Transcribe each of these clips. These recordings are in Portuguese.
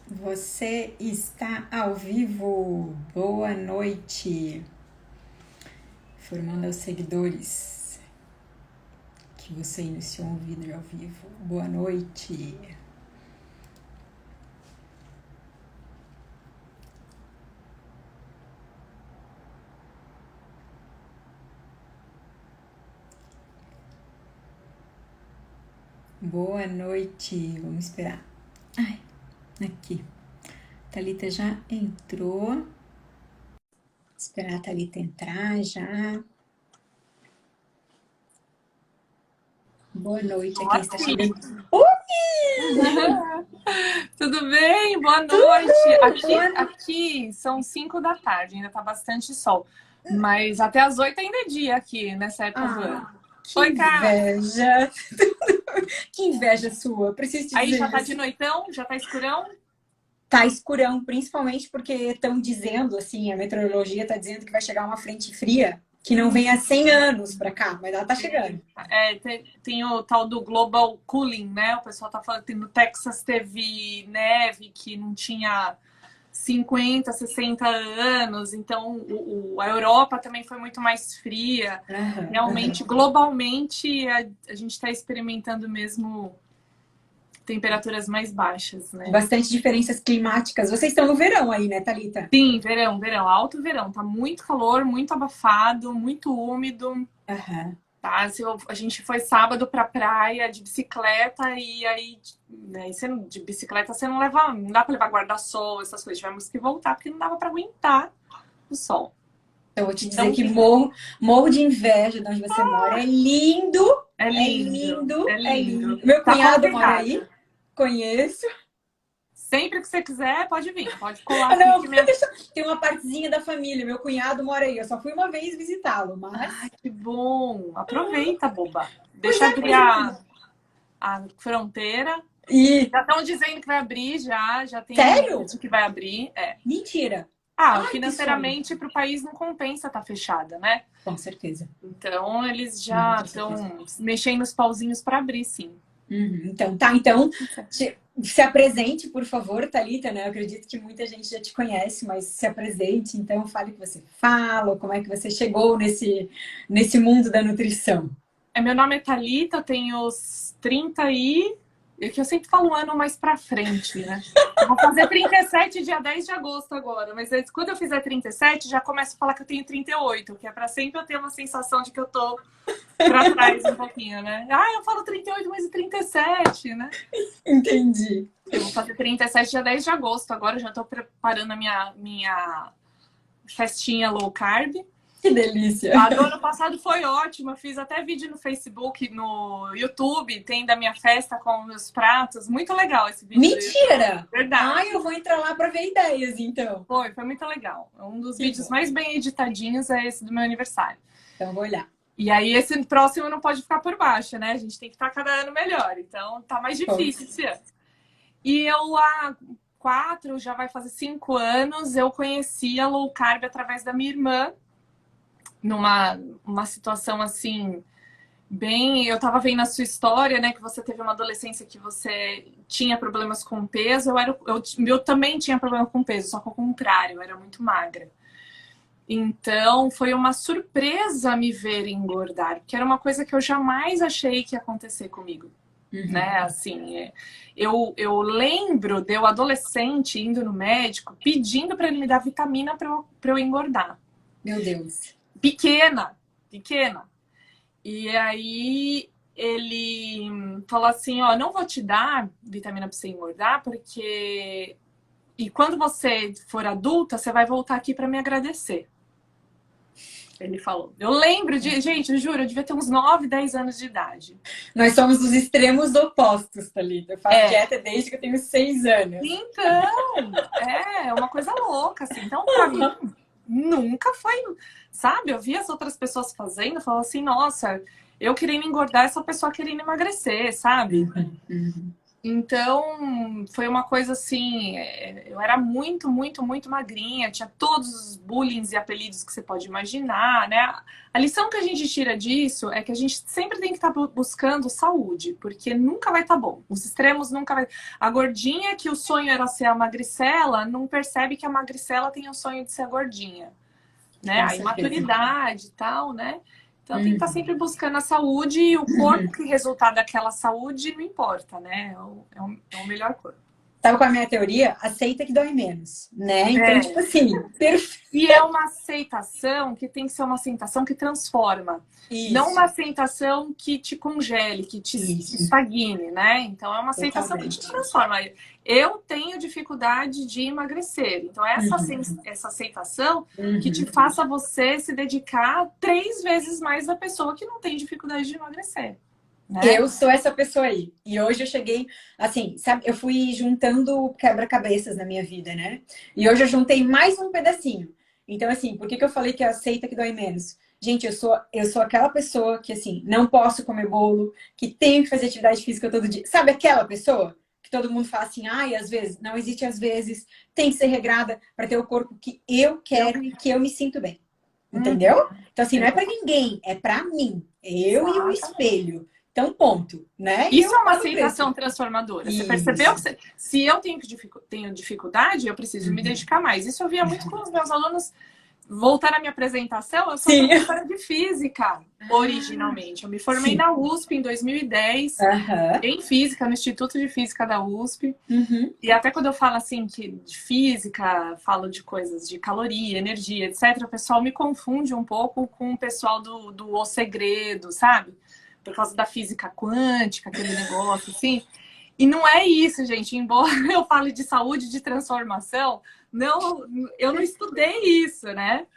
Você está ao vivo. Boa noite. Informando aos seguidores que você iniciou um vídeo ao vivo. Boa noite. Boa noite. Vamos esperar. Ai, aqui. Thalita já entrou. Esperar a Thalita entrar já. Boa noite a quem está chegando. Tudo bem? Boa noite. Aqui são 5 da tarde, ainda tá bastante sol. Mas até as 8 ainda é dia aqui, nessa época do ano. Que inveja! Que inveja sua, preciso te dizer. Aí já tá de noitão? Já tá escurão? Tá escurão, principalmente porque estão dizendo, assim, a meteorologia tá dizendo que vai chegar uma frente fria que não vem há 100 anos pra cá, mas ela tá chegando. Tem o tal do global cooling, né? O pessoal tá falando que no Texas teve neve que não tinha 50, 60 anos, então a Europa também foi muito mais fria. Realmente, globalmente, a gente está experimentando mesmo temperaturas mais baixas, né? Bastante diferenças climáticas. Vocês estão no verão aí, né, Thalita? Sim, verão, alto verão. Tá muito calor, muito abafado, muito úmido. Tá? A gente foi sábado pra praia de bicicleta e aí, né, de bicicleta você não leva, não dá pra levar guarda-sol, essas coisas. Tivemos que voltar porque não dava pra aguentar o sol. Eu vou te dizer que morro de inveja de onde você mora. É lindo! É lindo. Meu cunhado mora aí. Conheço. Sempre que você quiser, pode vir, pode colar. Não, tem uma partezinha da família. Meu cunhado mora aí. Eu só fui uma vez visitá-lo, mas... Ai, que bom! Aproveita, boba. Deixa abrir a fronteira. E... Já estão dizendo que vai abrir, já tem Sério? que vai abrir. Mentira! Financeiramente para o país não compensa estar fechada, né? Com certeza. Então, eles já estão mexendo os pauzinhos para abrir, sim. Então, se apresente, por favor, Thalita, né? Eu acredito que muita gente já te conhece, mas se apresente, então fale o que você fala, como é que você chegou nesse mundo da nutrição. Meu nome é Thalita, eu tenho os 30 e... É que eu sempre falo um ano mais pra frente, né? Eu vou fazer 37 dia 10 de agosto agora, mas quando eu fizer 37, já começo a falar que eu tenho 38, que é pra sempre eu ter uma sensação de que eu tô pra trás um pouquinho, né? Eu falo 38, mas 37, né? Entendi. Eu vou fazer 37 dia 10 de agosto agora, já tô preparando a minha festinha low carb. Que delícia! A do ano passado foi ótima, fiz até vídeo no Facebook, no YouTube, tem da minha festa com meus pratos, muito legal esse vídeo. Mentira! Verdade. Eu vou entrar lá para ver ideias, então. Foi muito legal. Um dos vídeos mais bem editadinhos é esse do meu aniversário. Então vou olhar. E aí esse próximo não pode ficar por baixo, né? A gente tem que estar cada ano melhor, então tá mais difícil esse ano. E eu há 4, já vai fazer 5 anos, eu conheci a low carb através da minha irmã, numa situação assim, eu tava vendo a sua história, né, que você teve uma adolescência que você tinha problemas com peso, eu também tinha problema com peso, só que ao contrário, eu era muito magra. Então, foi uma surpresa me ver engordar, porque era uma coisa que eu jamais achei que ia acontecer comigo. Né? Assim, eu lembro de eu adolescente indo no médico pedindo para ele me dar vitamina para eu engordar. Meu Deus. Pequena. E aí ele falou assim, não vou te dar vitamina para você engordar, porque quando você for adulta, você vai voltar aqui para me agradecer. Ele falou. Eu lembro gente, eu juro, eu devia ter uns 9, 10 anos de idade. Nós somos os extremos opostos, Thalita. Eu faço dieta desde que eu tenho 6 anos. Então, é uma coisa louca, assim. Então, pra mim, nunca foi, sabe? Eu via as outras pessoas fazendo, eu falava assim, nossa, eu querendo engordar, essa pessoa querendo emagrecer, sabe? Então, foi uma coisa assim, eu era muito, muito, muito magrinha, tinha todos os bullying e apelidos que você pode imaginar, né? A lição que a gente tira disso é que a gente sempre tem que estar buscando saúde, porque nunca vai estar bom. Os extremos nunca vai... A gordinha que o sonho era ser a magricela, não percebe que a magricela tem o sonho de ser a gordinha, né? Com A certeza. imaturidade e tal, né? Então tem que estar Uhum. sempre buscando a saúde e o corpo que resultar daquela saúde não importa, né? É o melhor corpo. Sabe qual é a minha teoria? Aceita que dói menos, né? Então, tipo É. assim, perfeito. E é uma aceitação que tem que ser uma aceitação que transforma. Não uma Isso, aceitação que te congele, que te isso, estagne, né? Então é uma aceitação que te totalmente. transforma. Eu tenho dificuldade de emagrecer. Então é Uhum. essa aceitação que te Uhum. faça você se dedicar 3 vezes mais da pessoa que não tem dificuldade de emagrecer, né? Eu sou essa pessoa aí. E hoje eu cheguei, assim, sabe, eu fui juntando quebra-cabeças na minha vida, né? E hoje eu juntei mais um pedacinho. Então, assim, por que que eu falei que aceita que dói menos? Gente, eu sou aquela pessoa que, assim, não posso comer bolo, que tenho que fazer atividade física todo dia. Sabe aquela pessoa que todo mundo fala assim, ai, às vezes, não existe às vezes, tem que ser regrada para ter o corpo que eu Eu... quero e que eu me sinto bem. Uhum. Entendeu? Então, assim, não é para Exato. ninguém, é para mim. Eu e o Exatamente. espelho. Então, ponto, né? E Isso eu é uma pago o preço. aceitação transformadora. Você percebeu que Isso. se eu tenho dificuldade, eu preciso me Uhum. dedicar mais. Isso eu via muito com os meus alunos. Voltar à minha apresentação, eu sou Sim. professora de física, Ah, originalmente. Eu me formei sim. na USP em 2010, Aham. em física, no Instituto de Física da USP. Uhum. E até quando eu falo assim que de física, falo de coisas de caloria, energia, etc., o pessoal me confunde um pouco com o pessoal do O Segredo, sabe? Por causa da física quântica, aquele negócio assim. E não é isso, gente. Embora eu fale de saúde, de transformação, não, eu não estudei isso, né?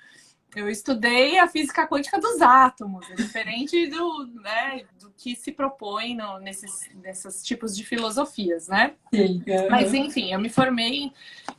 Eu estudei a física quântica dos átomos, é diferente do que se propõe nesses tipos de filosofias, né? Sim. Mas, Aham. enfim, eu me formei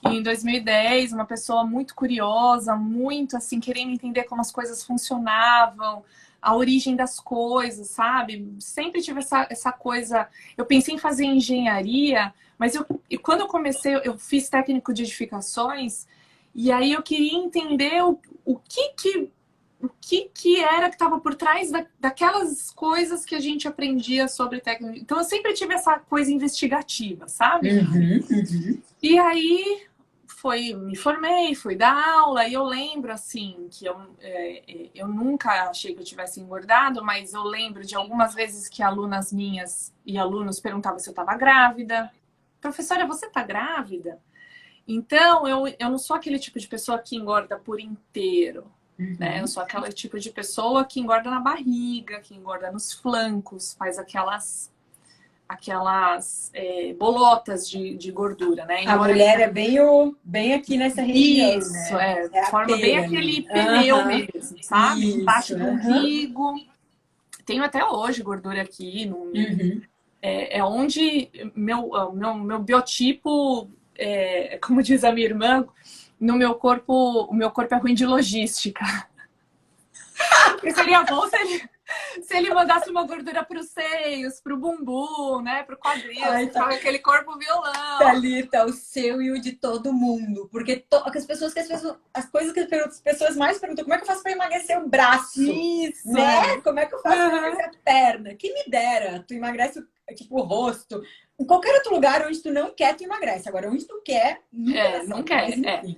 em 2010, uma pessoa muito curiosa, muito, assim, querendo entender como as coisas funcionavam, a origem das coisas, sabe? Sempre tive essa coisa... Eu pensei em fazer engenharia, mas e quando eu comecei, eu fiz técnico de edificações, e aí eu queria entender o que era que estava por trás daquelas coisas que a gente aprendia sobre técnica. Então, eu sempre tive essa coisa investigativa, sabe? Uhum. Uhum. E aí me formei, fui dar aula, e eu lembro assim que eu nunca achei que eu tivesse engordado, mas eu lembro de algumas vezes que alunas minhas e alunos perguntavam se eu estava grávida. Professora, você está grávida? Então, eu não sou aquele tipo de pessoa que engorda por inteiro, né? Eu Uhum. sou aquele tipo de pessoa que engorda na barriga, que engorda nos flancos, faz aquelas bolotas de gordura, né? A Embora mulher é bem aqui nessa região, isso, né? É a forma bem pera ali. aquele pneu Aham. mesmo, sabe? Isso. Embaixo do Aham. umbigo. Tenho até hoje gordura aqui no umbigo. Uhum. É onde meu biotipo, como diz a minha irmã, no meu corpo, o meu corpo é ruim de logística. Porque seria bom se ele mandasse uma gordura para os seios, para o bumbum, né? Para o quadril, Ai, você tá. ficava aquele corpo violão. Thalita, o seu e o de todo mundo. Porque as coisas que as pessoas mais perguntam, como é que eu faço para emagrecer o braço? Isso, Né? Como é que eu faço para Uhum. emagrecer a perna? Quem me dera, tu emagrece tipo o rosto. Em qualquer outro lugar onde tu não quer, tu emagrece. Agora, onde tu quer, nunca dá Não certo. Mas quer, enfim.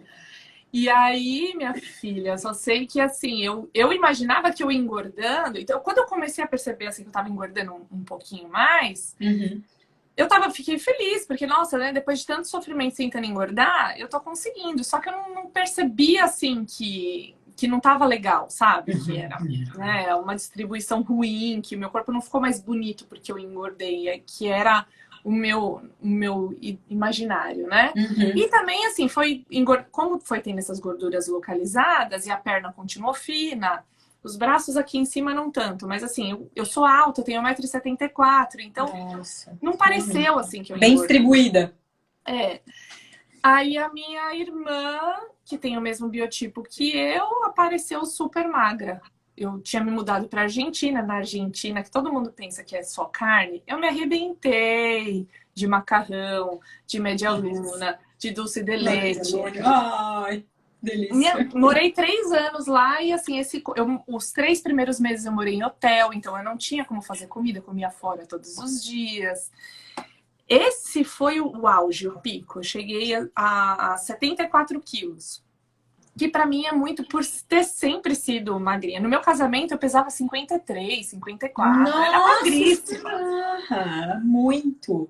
E aí, minha filha, só sei que assim, eu imaginava que eu ia engordando. Então, quando eu comecei a perceber assim, que eu tava engordando um pouquinho mais, Uhum. fiquei feliz, porque, nossa, né, depois de tanto sofrimento tentando engordar, eu tô conseguindo. Só que eu não percebia assim que não tava legal, sabe? Que Uhum. era, né, uma distribuição ruim, que o meu corpo não ficou mais bonito porque eu engordei, que era o meu imaginário, né? Uhum. E também, assim, como foi tendo essas gorduras localizadas e a perna continuou fina, os braços aqui em cima não tanto, mas assim, eu sou alta, eu tenho 1,74 m, então Nossa. não Uhum. pareceu assim que eu Bem engordei. distribuída. É. Aí a minha irmã, que tem o mesmo biotipo que eu, apareceu super magra. Eu tinha me mudado para Argentina, na Argentina, que todo mundo pensa que é só carne. Eu me arrebentei. de macarrão, de média luna, de dulce de leite. Ai, delícia. Morei 3 anos lá e assim, os 3 primeiros meses eu morei em hotel, então eu não tinha como fazer comida, eu comia fora todos os dias. Esse foi o auge, o pico. Eu cheguei a 74 quilos. Que pra mim é muito por ter sempre sido magrinha. No meu casamento eu pesava 53, 54. Nossa, era magríssima. Muito.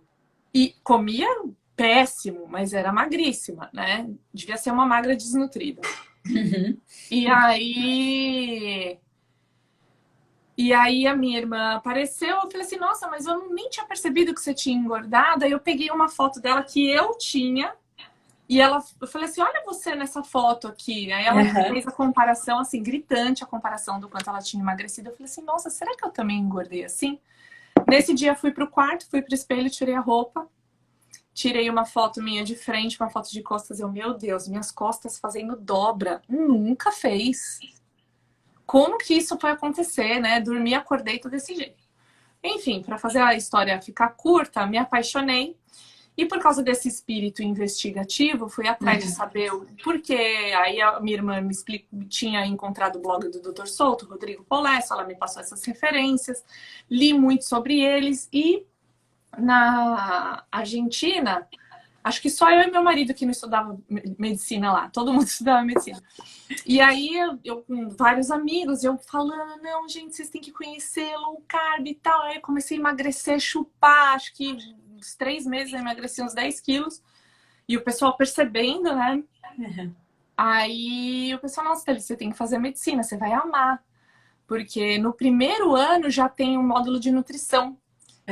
E comia péssimo, mas era magríssima, né? Devia ser uma magra desnutrida. Uhum. E aí a minha irmã apareceu, eu falei assim, nossa, mas eu nem tinha percebido que você tinha engordado. Aí eu peguei uma foto dela que eu tinha, e eu falei assim, olha você nessa foto aqui. Aí ela fez a comparação, assim, gritante, a comparação do quanto ela tinha emagrecido. Eu falei assim, nossa, será que eu também engordei assim? Nesse dia fui pro quarto, fui pro espelho, tirei a roupa, tirei uma foto minha de frente, uma foto de costas. Meu Deus, minhas costas fazendo dobra. Nunca fez. Como que isso foi acontecer, né? Dormi, acordei, tô desse jeito. Enfim, para fazer a história ficar curta, me apaixonei. E por causa desse espírito investigativo, fui atrás de saber o porquê. Aí a minha irmã tinha encontrado o blog do Dr. Souto, Rodrigo Polesso, ela me passou essas referências. Li muito sobre eles. E na Argentina, acho que só eu e meu marido que não estudava medicina lá. Todo mundo estudava medicina. E aí, eu com vários amigos, eu falando, não, gente, vocês têm que conhecer low carb e tal. Aí eu comecei a emagrecer, chupar, acho que uns 3 meses eu emagreci uns 10 quilos. E o pessoal percebendo, né? Uhum. Aí o pessoal, nossa, Thalita, você tem que fazer medicina, você vai amar. Porque no primeiro ano já tem um módulo de nutrição.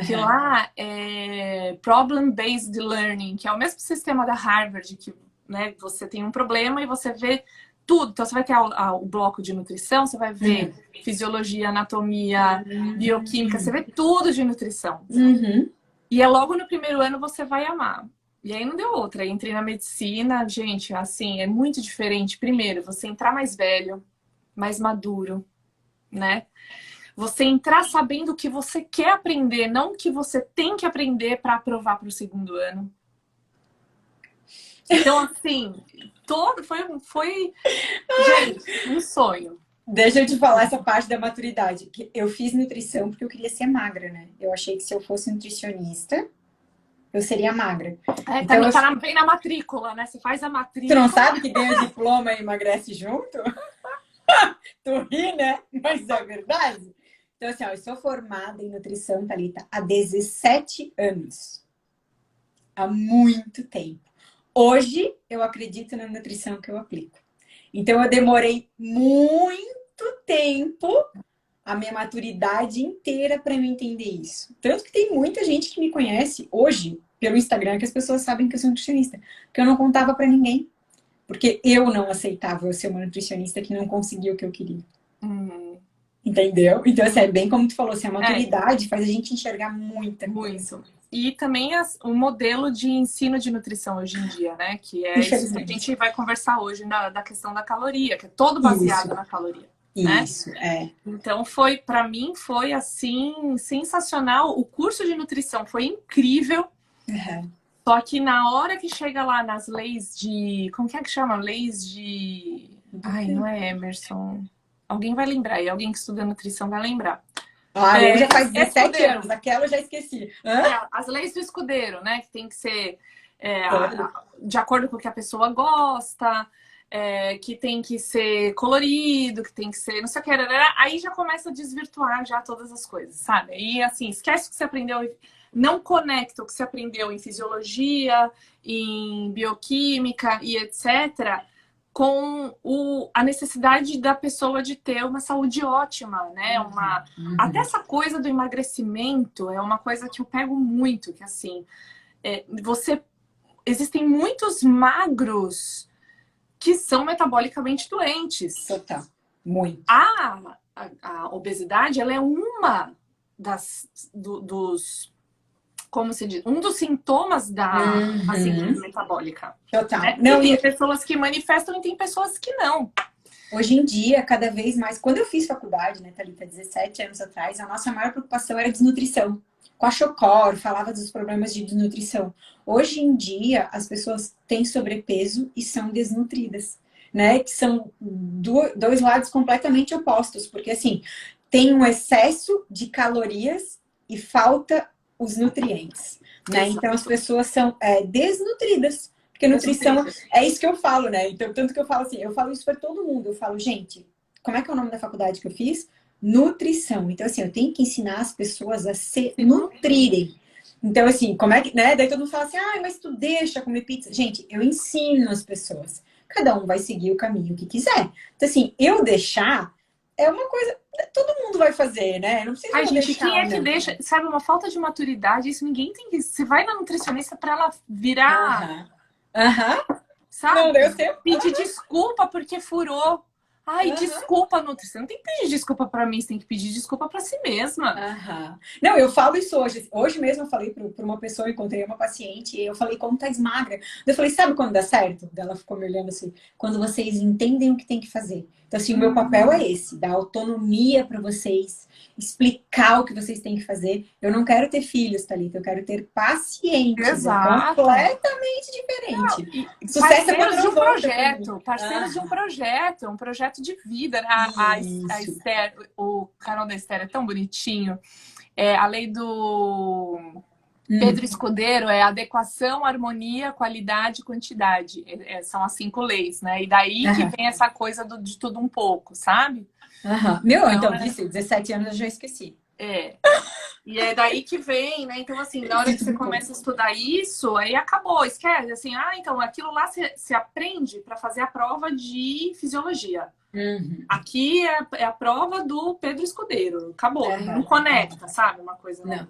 Que lá é Problem-Based Learning, que é o mesmo sistema da Harvard, que, né, você tem um problema e você vê tudo. Então, você vai ter o bloco de nutrição, você vai ver fisiologia, anatomia, bioquímica, você vê tudo de nutrição. E é logo no primeiro ano você vai amar. E aí não deu outra. Aí entrei na medicina, gente, assim, é muito diferente. Primeiro, você entrar mais velho, mais maduro, né? Você entrar sabendo o que você quer aprender, não o que você tem que aprender para aprovar para o segundo ano. Então, assim, foi gente, um sonho. Deixa eu te falar essa parte da maturidade. Que eu fiz nutrição porque eu queria ser magra, né? Eu achei que se eu fosse nutricionista, eu seria magra. Então, vem na matrícula, né? Você faz a matrícula. Tu não sabe que ganha diploma e emagrece junto? Tu ri, né? Mas é verdade. Então, assim, ó, eu sou formada em nutrição, Thalita, há 17 anos. Há muito tempo. Hoje, eu acredito na nutrição que eu aplico. Então, eu demorei muito tempo, a minha maturidade inteira para eu entender isso. Tanto que tem muita gente que me conhece hoje pelo Instagram, que as pessoas sabem que eu sou nutricionista. Que eu não contava para ninguém. Porque eu não aceitava eu ser uma nutricionista que não conseguia o que eu queria. Entendeu? Então, assim, é bem como tu falou, assim, a maturidade faz a gente enxergar muita coisa. Muito. E também o modelo de ensino de nutrição hoje em dia, né? Que é isso que a gente vai conversar hoje da questão da caloria, que é todo baseado na caloria. Isso, né? Então, para mim, foi assim, sensacional. O curso de nutrição foi incrível. Só que na hora que chega lá nas leis de... Como que chama? Leis de... Ai, não é Emerson... Alguém vai lembrar, e alguém que estuda nutrição vai lembrar. Eu já faz 17 anos, aquela eu já esqueci. As leis do escudeiro, né? Que tem que ser de acordo com o que a pessoa gosta, que tem que ser colorido, que tem que ser não sei o que. Aí já começa a desvirtuar já todas as coisas, sabe? E assim, esquece o que você aprendeu, não conecta o que você aprendeu em fisiologia, em bioquímica e etc., com a necessidade da pessoa de ter uma saúde ótima, né? Até essa coisa do emagrecimento é uma coisa que eu pego muito, que assim, existem muitos magros que são metabolicamente doentes. Total, muito. A obesidade, ela é uma dos como se diz, um dos sintomas da síndrome metabólica. Total. Né? Não, tem pessoas que manifestam e tem pessoas que não. Hoje em dia, cada vez mais... Quando eu fiz faculdade, né, Thalita, 17 anos atrás, a nossa maior preocupação era desnutrição. Com a Chocor, falava dos problemas de desnutrição. Hoje em dia, as pessoas têm sobrepeso e são desnutridas, né? Que são dois lados completamente opostos. Porque, assim, tem um excesso de calorias e falta os nutrientes, né? Então, as pessoas são desnutridas. Porque nutrição é isso que eu falo, né? Então, tanto que eu falo assim, eu falo isso para todo mundo. Eu falo, gente, como é que é o nome da faculdade que eu fiz? Nutrição. Então, assim, eu tenho que ensinar as pessoas a se nutrirem. Então, assim, como é que, né? Daí todo mundo fala assim, mas tu deixa comer pizza. Gente, eu ensino as pessoas. Cada um vai seguir o caminho que quiser. Então, assim, eu deixar é uma coisa, todo mundo vai fazer, né? Não precisa gente, deixar, quem é que deixa? Sabe, uma falta de maturidade, isso ninguém tem que... Você vai na nutricionista para ela virar... Sabe? Não, eu sei. Pedir desculpa porque furou. Ai, desculpa, Nutri. Você não tem que pedir desculpa pra mim, você tem que pedir desculpa pra si mesma. Não, eu falo isso hoje. Hoje mesmo eu falei pra uma pessoa, eu encontrei uma paciente, e eu falei, como tá magra? Eu falei, sabe quando dá certo? Ela ficou me olhando assim, quando vocês entendem o que tem que fazer. Então, assim, o meu papel é esse, dar autonomia pra vocês, explicar o que vocês têm que fazer. Eu não quero ter filhos, Thalita, eu quero ter pacientes. Exato. É completamente diferente. Não, parceiros de um projeto, parceiros de um projeto de vida. Né? A Esther, o canal da Esther é tão bonitinho. A lei do Pedro Escudeiro é adequação, harmonia, qualidade, quantidade. São as 5 leis, né? E daí que vem essa coisa de tudo um pouco, sabe? Então, disse, 17 anos eu já esqueci. E é daí que vem, né? Então, assim, na hora que você começa a estudar isso, aí acabou, esquece. Assim, então, aquilo lá você aprende para fazer a prova de fisiologia. Aqui é a prova do Pedro Escudeiro. Acabou, não conecta, sabe? Uma coisa, né?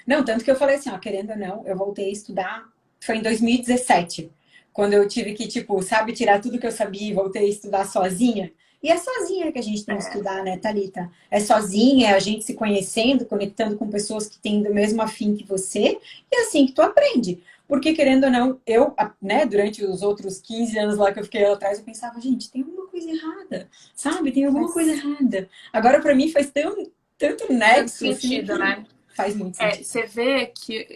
Não, tanto que eu falei assim, querendo ou não, eu voltei a estudar, foi em 2017, quando eu tive que, tipo, sabe, tirar tudo que eu sabia e voltei a estudar sozinha. E é sozinha que a gente tem que estudar, né, Thalita? É sozinha, é a gente se conhecendo, conectando com pessoas que têm do mesmo afim que você, e é assim que tu aprende. Porque, querendo ou não, eu, né, durante os outros 15 anos lá que eu fiquei lá atrás, eu pensava, gente, tem alguma coisa errada, sabe? Tem alguma coisa errada. Agora, pra mim, faz tanto nexo. Sentido, assim, né? Faz muito sentido. Você vê que...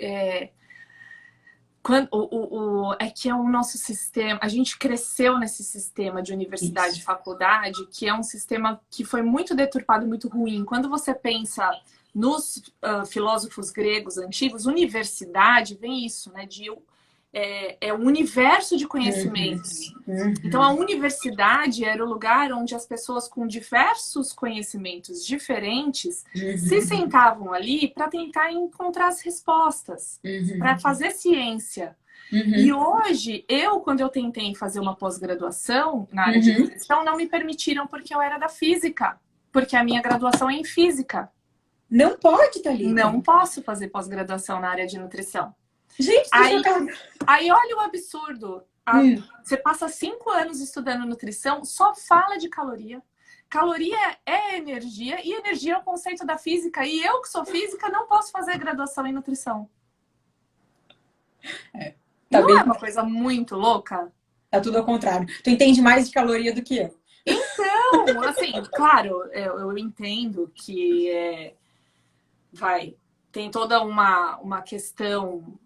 é que é o nosso sistema, a gente cresceu nesse sistema de universidade e faculdade, que é um sistema que foi muito deturpado, muito ruim. Quando você pensa nos filósofos gregos antigos, universidade vem isso, né? Um universo de conhecimentos. Então, a universidade era o lugar onde as pessoas com diversos conhecimentos diferentes se sentavam ali para tentar encontrar as respostas, para fazer ciência. E hoje, quando eu tentei fazer uma pós-graduação na área de nutrição, não me permitiram porque eu era da física, porque a minha graduação é em física. Não pode, Thalita? Não posso fazer pós-graduação na área de nutrição. Gente, aí olha o absurdo. Você passa 5 anos estudando nutrição, só fala de caloria. Caloria é energia, e energia é o conceito da física. E eu, que sou física, não posso fazer graduação em nutrição. Não é uma coisa muito louca? Tá tudo ao contrário. Tu entende mais de caloria do que eu. Então, assim, claro, eu entendo que tem toda uma questão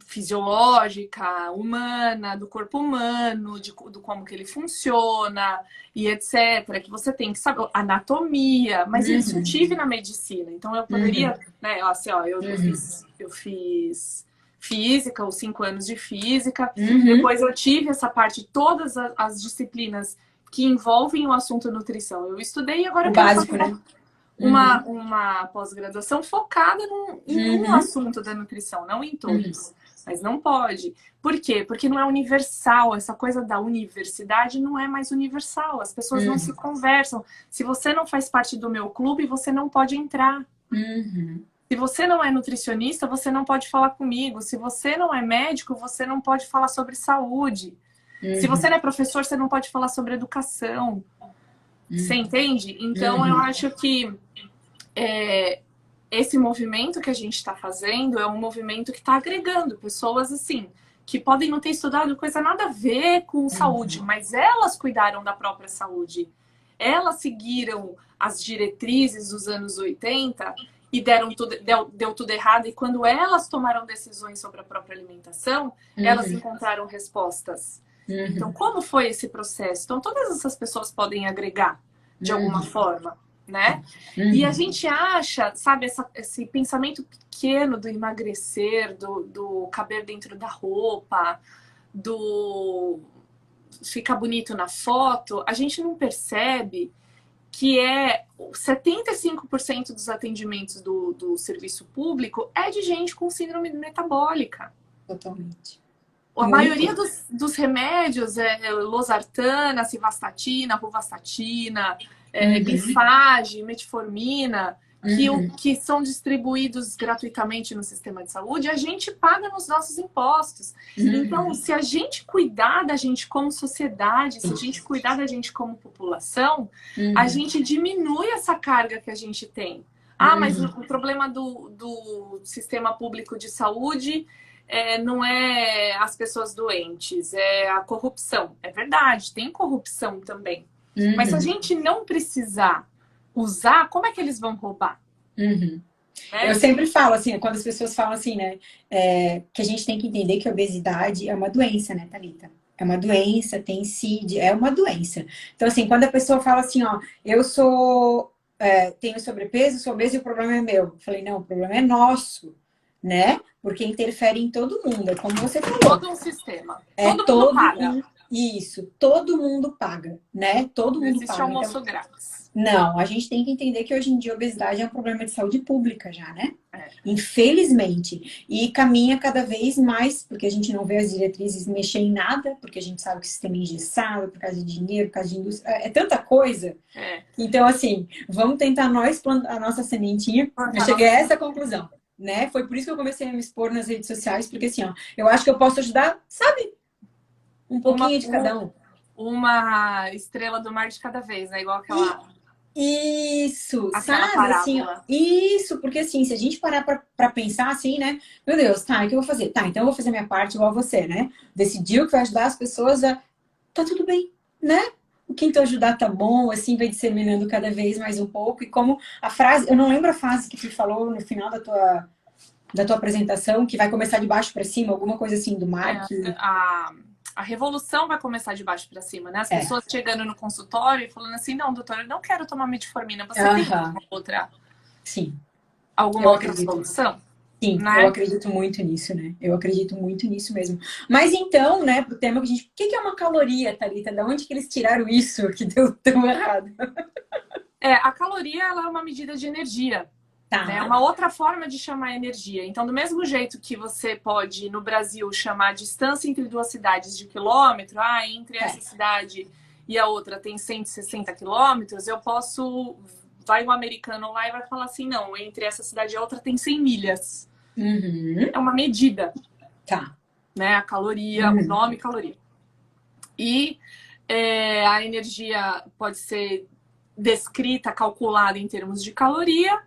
fisiológica, humana, do corpo humano, do como que ele funciona e etc. Que você tem que saber anatomia, mas isso eu tive na medicina. Então eu poderia, né, assim, eu fiz física, os 5 anos de física, depois eu tive essa parte, todas as disciplinas que envolvem o assunto nutrição. Eu estudei e agora eu quero fazer uma pós-graduação focada em um assunto da nutrição, não em todos. Mas não pode. Por quê? Porque não é universal. Essa coisa da universidade não é mais universal. As pessoas não se conversam. Se você não faz parte do meu clube, você não pode entrar. Se você não é nutricionista, você não pode falar comigo. Se você não é médico, você não pode falar sobre saúde. Se você não é professor, você não pode falar sobre educação. Você entende? Então, eu acho que esse movimento que a gente está fazendo é um movimento que está agregando pessoas, assim, que podem não ter estudado coisa nada a ver com saúde, mas elas cuidaram da própria saúde. Elas seguiram as diretrizes dos anos 80 e deu tudo errado. E quando elas tomaram decisões sobre a própria alimentação, elas encontraram respostas. Então, como foi esse processo? Então, todas essas pessoas podem agregar de alguma forma, né? E a gente acha, sabe, esse pensamento pequeno do emagrecer, do caber dentro da roupa, do ficar bonito na foto, a gente não percebe que 75% dos atendimentos do serviço público é de gente com síndrome metabólica. Totalmente. A maioria dos remédios é losartana, civastatina, rovastatina, Glifage, metformina, que são distribuídos gratuitamente no sistema de saúde, a gente paga nos nossos impostos. Então, se a gente cuidar da gente como sociedade, se a gente cuidar da gente como população, a gente diminui essa carga que a gente tem. Mas o problema do sistema público de saúde não é as pessoas doentes, é a corrupção. É verdade, tem corrupção também. Mas se a gente não precisar usar, como é que eles vão roubar? Eu sempre falo assim, quando as pessoas falam assim, né, que a gente tem que entender que a obesidade é uma doença, né, Thalita? É uma doença, tem CID, é uma doença. Então, assim, quando a pessoa fala assim, ó, eu tenho sobrepeso, sou obeso e o problema é meu. Eu falei, não, o problema é nosso, né? Porque interfere em todo mundo, é como você falou. Todo um sistema. Todo mundo paga. Isso, todo mundo paga, né? Todo mundo existe paga. almoço Então, grátis. não, a gente tem que entender que hoje em dia a obesidade é um problema de saúde pública já, né? Infelizmente. E caminha cada vez mais, porque a gente não vê as diretrizes mexer em nada, porque a gente sabe que o sistema é engessado, por causa de dinheiro, por causa de indústria, é tanta coisa. Então, assim, vamos tentar nós plantar a nossa sementinha. Eu cheguei a essa conclusão, né? Foi por isso que eu comecei a me expor nas redes sociais, porque assim, ó, eu acho que eu posso ajudar, sabe? Um pouquinho de cada um. Uma estrela do mar de cada vez, né? Igual aquela... Isso, aquela sabe? parábola. Assim, isso, porque assim, se a gente parar pra pensar assim, né? Meu Deus, tá, o que eu vou fazer? Tá, então eu vou fazer minha parte igual você, né? Decidiu que vai ajudar as pessoas a... Tá tudo bem, né? O que então ajudar tá bom, assim, vai disseminando cada vez mais um pouco. E como a frase... Eu não lembro a frase que tu falou no final da tua apresentação, que vai começar de baixo pra cima, alguma coisa assim do mar. A revolução vai começar de baixo para cima, né? As pessoas chegando no consultório e falando assim, não, doutor, eu não quero tomar metformina. Você tem alguma outra solução? Sim, né? Eu acredito muito nisso, né? Eu acredito muito nisso mesmo. Mas então, né, pro tema que a gente... O que é uma caloria, Thalita? Da onde que eles tiraram isso que deu tão errado? A caloria, ela é uma medida de energia. É uma outra forma de chamar energia. Então, do mesmo jeito que você pode, no Brasil, chamar a distância entre duas cidades de quilômetro, entre essa cidade e a outra tem 160 quilômetros, eu posso... Vai um americano lá e vai falar assim, não, entre essa cidade e a outra tem 100 milhas. É uma medida. Né? A caloria, o nome caloria. E a energia pode ser descrita, calculada em termos de caloria,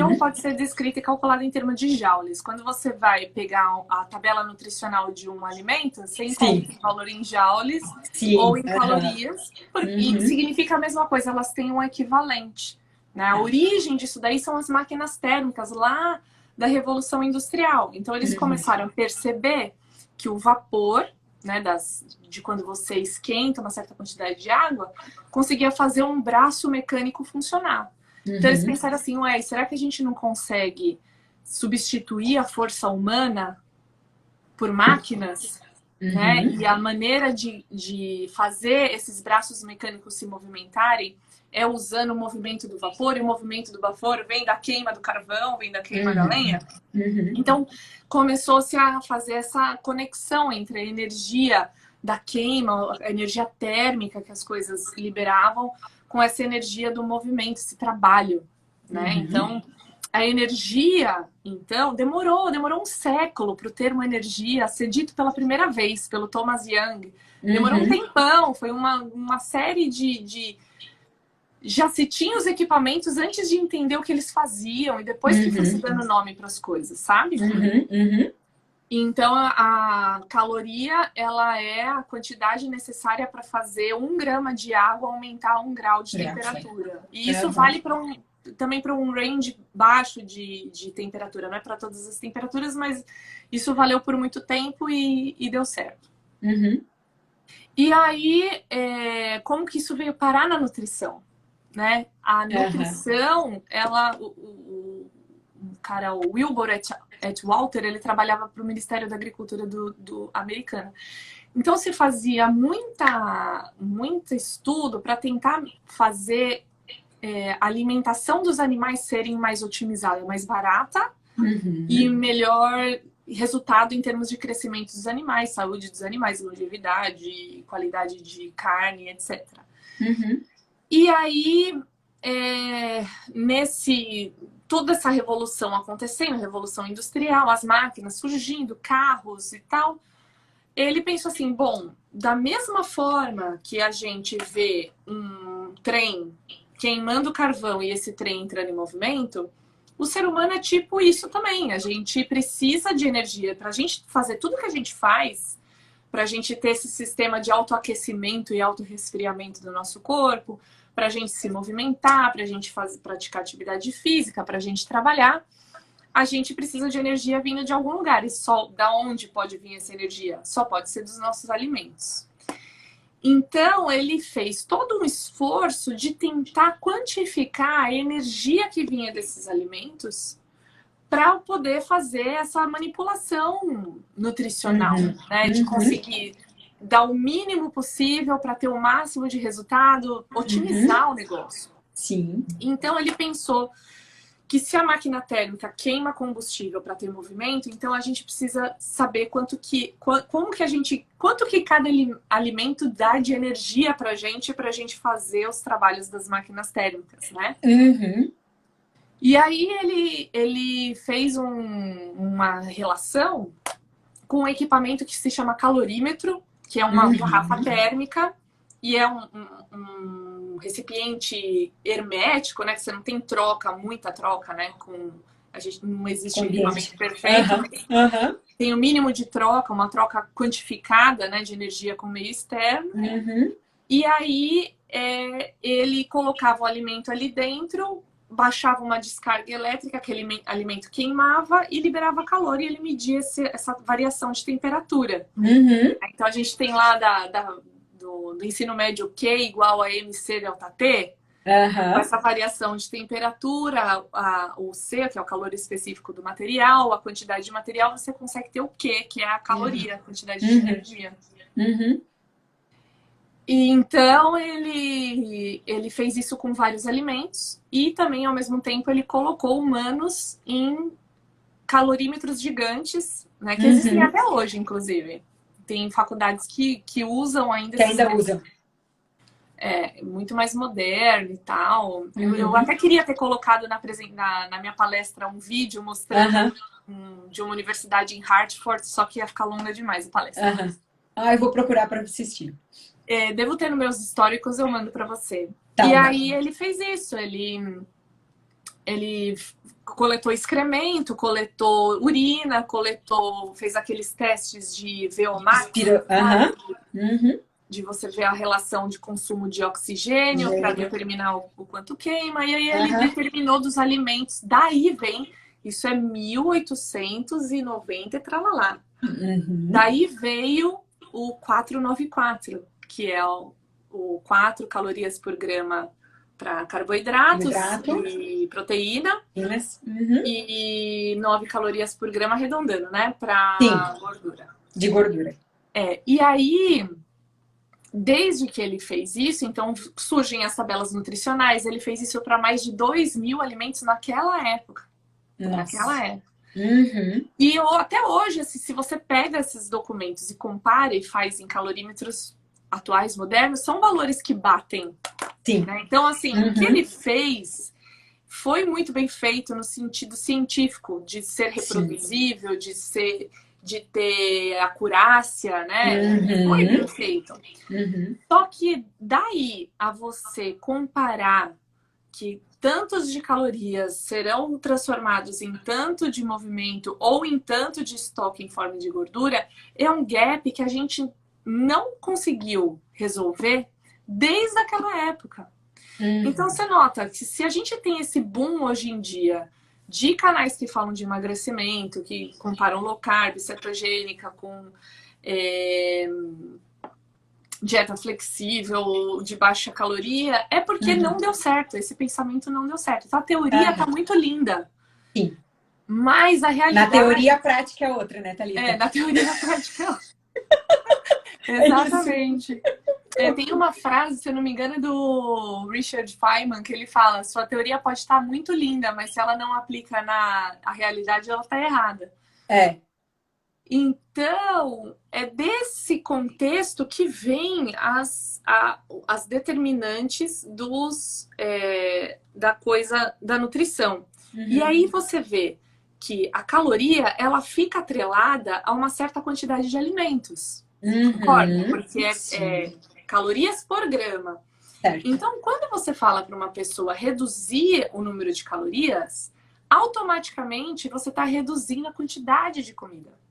ou pode ser descrita e calculada em termos de joules. Quando você vai pegar a tabela nutricional de um alimento, você encontra o valor em joules ou em calorias, e significa a mesma coisa, elas têm um equivalente. Né? A origem disso daí são as máquinas térmicas lá da Revolução Industrial. Então, eles começaram a perceber que o vapor, né, de quando você esquenta uma certa quantidade de água, conseguia fazer um braço mecânico funcionar. Então eles pensaram assim, será que a gente não consegue substituir a força humana por máquinas? Né? E a maneira de fazer esses braços mecânicos se movimentarem é usando o movimento do vapor, e o movimento do vapor vem da queima do carvão, vem da queima da lenha. Então começou-se a fazer essa conexão entre a energia da queima, a energia térmica que as coisas liberavam, com essa energia do movimento, esse trabalho, né? Então, a energia, demorou um século para o termo energia ser dito pela primeira vez pelo Thomas Young. Demorou um tempão, foi uma série de... Já se tinha os equipamentos antes de entender o que eles faziam, e depois que foi se dando nome para as coisas, sabe? Então, a caloria, ela é a quantidade necessária para fazer 1 grama de água aumentar 1 grau de temperatura. E isso vale também para um range baixo de temperatura. Não é para todas as temperaturas, mas isso valeu por muito tempo e deu certo. E aí, como que isso veio parar na nutrição? Né? A nutrição, o cara, o Wilbur Walter, ele trabalhava para o Ministério da Agricultura do americano. Então se fazia muito estudo para tentar fazer a alimentação dos animais serem mais otimizada, mais barata e melhor resultado em termos de crescimento dos animais, saúde dos animais, longevidade, qualidade de carne, etc. E aí, toda essa revolução acontecendo, revolução industrial, as máquinas surgindo, carros e tal, ele pensou assim, bom, da mesma forma que a gente vê um trem queimando carvão e esse trem entrando em movimento, o ser humano é tipo isso também. A gente precisa de energia para a gente fazer tudo que a gente faz, para a gente ter esse sistema de autoaquecimento e autorresfriamento do nosso corpo, para a gente se movimentar, para a gente praticar atividade física, para a gente trabalhar. A gente precisa de energia vindo de algum lugar. E só da onde pode vir essa energia? Só pode ser dos nossos alimentos. Então, ele fez todo um esforço de tentar quantificar a energia que vinha desses alimentos para poder fazer essa manipulação nutricional, né? De conseguir dar o mínimo possível para ter o máximo de resultado, otimizar o negócio. Sim. Então, ele pensou que se a máquina térmica queima combustível para ter movimento, então a gente precisa saber quanto que cada alimento dá de energia para a gente fazer os trabalhos das máquinas térmicas, né? E aí ele fez uma relação com um equipamento que se chama calorímetro, que é uma garrafa térmica e é um recipiente hermético, né? Que você não tem muita troca, né? A gente não existe um equipamento perfeito. Tem o mínimo de troca, uma troca quantificada, né? De energia com o meio externo. E aí ele colocava o alimento ali dentro, baixava uma descarga elétrica, aquele alimento queimava e liberava calor, e ele media essa variação de temperatura. Então a gente tem lá do ensino médio Q igual a MC delta T, com essa variação de temperatura, o C, que é o calor específico do material, a quantidade de material, você consegue ter o Q, que é a caloria, a quantidade de energia. E então ele fez isso com vários alimentos e também, ao mesmo tempo, ele colocou humanos em calorímetros gigantes, né, que existem até hoje, inclusive. Tem faculdades que usam ainda. Que ainda usam. Muito mais moderno e tal. Eu até queria ter colocado na minha palestra um vídeo mostrando de uma universidade em Hartford, só que ia ficar longa demais a palestra. Eu vou procurar para assistir. Devo ter nos meus históricos, eu mando para você. Tá, e aí ele fez isso, ele coletou excremento, coletou urina, fez aqueles testes de VO2 Max, de você ver a relação de consumo de oxigênio para determinar o quanto queima, e aí ele determinou dos alimentos, daí vem, isso é 1890 e tralalá. Daí veio o 494, que é o 4 calorias por grama para carboidratos e proteína, e 9 calorias por grama arredondando, né? Para gordura. De gordura. E aí, desde que ele fez isso, então surgem as tabelas nutricionais. Ele fez isso para mais de 2.000 alimentos naquela época. E até hoje, assim, se você pega esses documentos e compara e faz em calorímetros atuais, modernos, são valores que batem. Né? Então, assim, o que ele fez foi muito bem feito no sentido científico, de ser reproduzível, de ter acurácia, né? Foi bem feito. Só que daí a você comparar que tantos de calorias serão transformados em tanto de movimento ou em tanto de estoque em forma de gordura, é um gap que a gente não conseguiu resolver desde aquela época. Então você nota que se a gente tem esse boom hoje em dia de canais que falam de emagrecimento, que comparam low carb, cetogênica com dieta flexível, de baixa caloria, é porque não deu certo, esse pensamento não deu certo. Então a teoria tá muito linda. Sim. Mas a realidade... Na teoria, a prática é outra, né, Thalita? Na teoria, a prática é outra. Exatamente. Tem uma frase, se eu não me engano, do Richard Feynman, que ele fala: sua teoria pode estar muito linda, mas se ela não aplica na realidade, ela está errada. Então, é desse contexto que vem as determinantes da nutrição. E aí você vê que a caloria, ela fica atrelada a uma certa quantidade de alimentos. Concorda? Porque é calorias por grama. Certo. Então, quando você fala para uma pessoa reduzir o número de calorias, automaticamente você está reduzindo a quantidade de comida.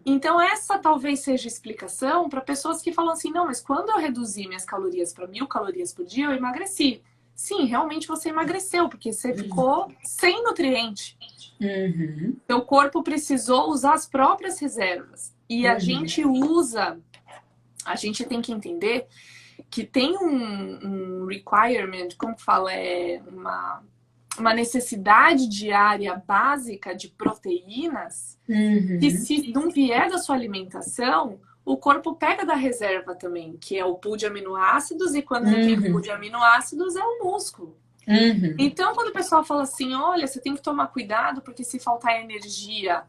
Então, essa talvez seja a explicação para pessoas que falam assim: não, mas quando eu reduzi minhas calorias para 1000 calorias por dia, eu emagreci. Sim, realmente você emagreceu, porque você ficou sem nutriente. Seu corpo precisou usar as próprias reservas. E a gente tem que entender que tem um requirement, como fala, uma necessidade diária básica de proteínas, que se não vier da sua alimentação, o corpo pega da reserva também, que é o pool de aminoácidos, e quando não tem pool de aminoácidos, é o músculo. Então, quando o pessoal fala assim: olha, você tem que tomar cuidado, porque se faltar energia,